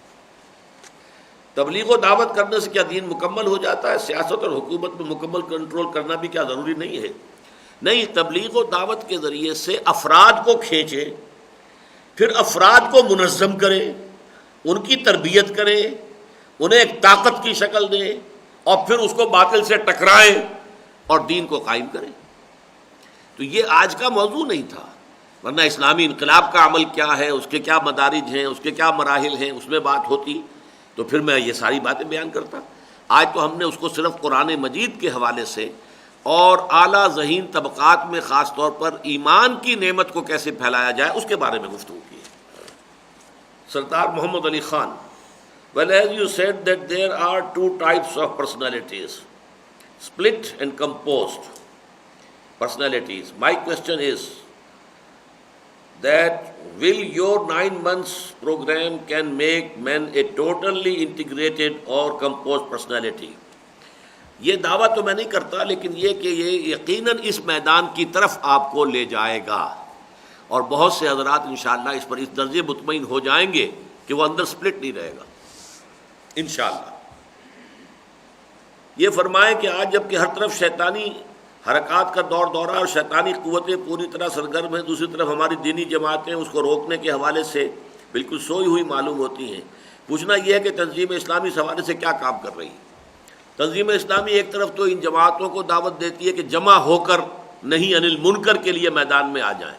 تبلیغ و دعوت کرنے سے کیا دین مکمل ہو جاتا ہے؟ سیاست اور حکومت میں مکمل کنٹرول کرنا بھی کیا ضروری نہیں ہے؟ نہیں، تبلیغ و دعوت کے ذریعے سے افراد کو کھینچیں، پھر افراد کو منظم کریں، ان کی تربیت کریں، انہیں ایک طاقت کی شکل دیں، اور پھر اس کو باطل سے ٹکرائیں اور دین کو قائم کریں۔ تو یہ آج کا موضوع نہیں تھا، ورنہ اسلامی انقلاب کا عمل کیا ہے، اس کے کیا مدارج ہیں، اس کے کیا مراحل ہیں، اس میں بات ہوتی تو پھر میں یہ ساری باتیں بیان کرتا۔ آج تو ہم نے اس کو صرف قرآن مجید کے حوالے سے اور اعلیٰ ذہین طبقات میں خاص طور پر ایمان کی نعمت کو کیسے پھیلایا جائے اس کے بارے میں گفتگو کی ہے۔ سردار محمد Ali Khan: Well, as you said that there are 2 types of personalities, split and composed personalities. My question is that will your 9 months program can make men a totally integrated or composed personality? یہ دعویٰ تو میں نہیں کرتا، لیکن یہ کہ یہ یقیناً اس میدان کی طرف آپ کو لے جائے گا، اور بہت سے حضرات انشاءاللہ اس پر اس درجے مطمئن ہو جائیں گے کہ وہ اندر سپلٹ نہیں رہے گا انشاءاللہ۔ یہ فرمائیں کہ آج جب کہ ہر طرف شیطانی حرکات کا دورہ اور شیطانی قوتیں پوری طرح سرگرم ہیں، دوسری طرف ہماری دینی جماعتیں اس کو روکنے کے حوالے سے بالکل سوئی ہوئی معلوم ہوتی ہیں۔ پوچھنا یہ ہے کہ تنظیم اسلامی اس حوالے سے کیا کام کر رہی ہے؟ تنظیم اسلامی ایک طرف تو ان جماعتوں کو دعوت دیتی ہے کہ جمع ہو کر نہیں عن المنکر کے لیے میدان میں آ جائیں،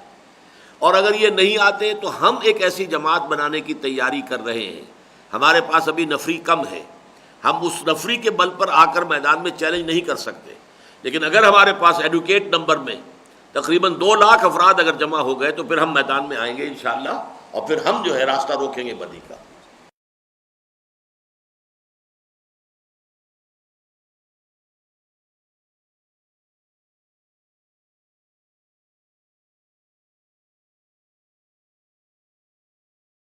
اور اگر یہ نہیں آتے تو ہم ایک ایسی جماعت بنانے کی تیاری کر رہے ہیں۔ ہمارے پاس ابھی نفری کم ہے، ہم اس نفری کے بل پر آ کر میدان میں چیلنج نہیں کر سکتے، لیکن اگر ہمارے پاس ایڈوکیٹ نمبر میں تقریباً 2 لاکھ افراد اگر جمع ہو گئے تو پھر ہم میدان میں آئیں گے انشاءاللہ، اور پھر ہم جو ہے راستہ روکیں گے بدی کا۔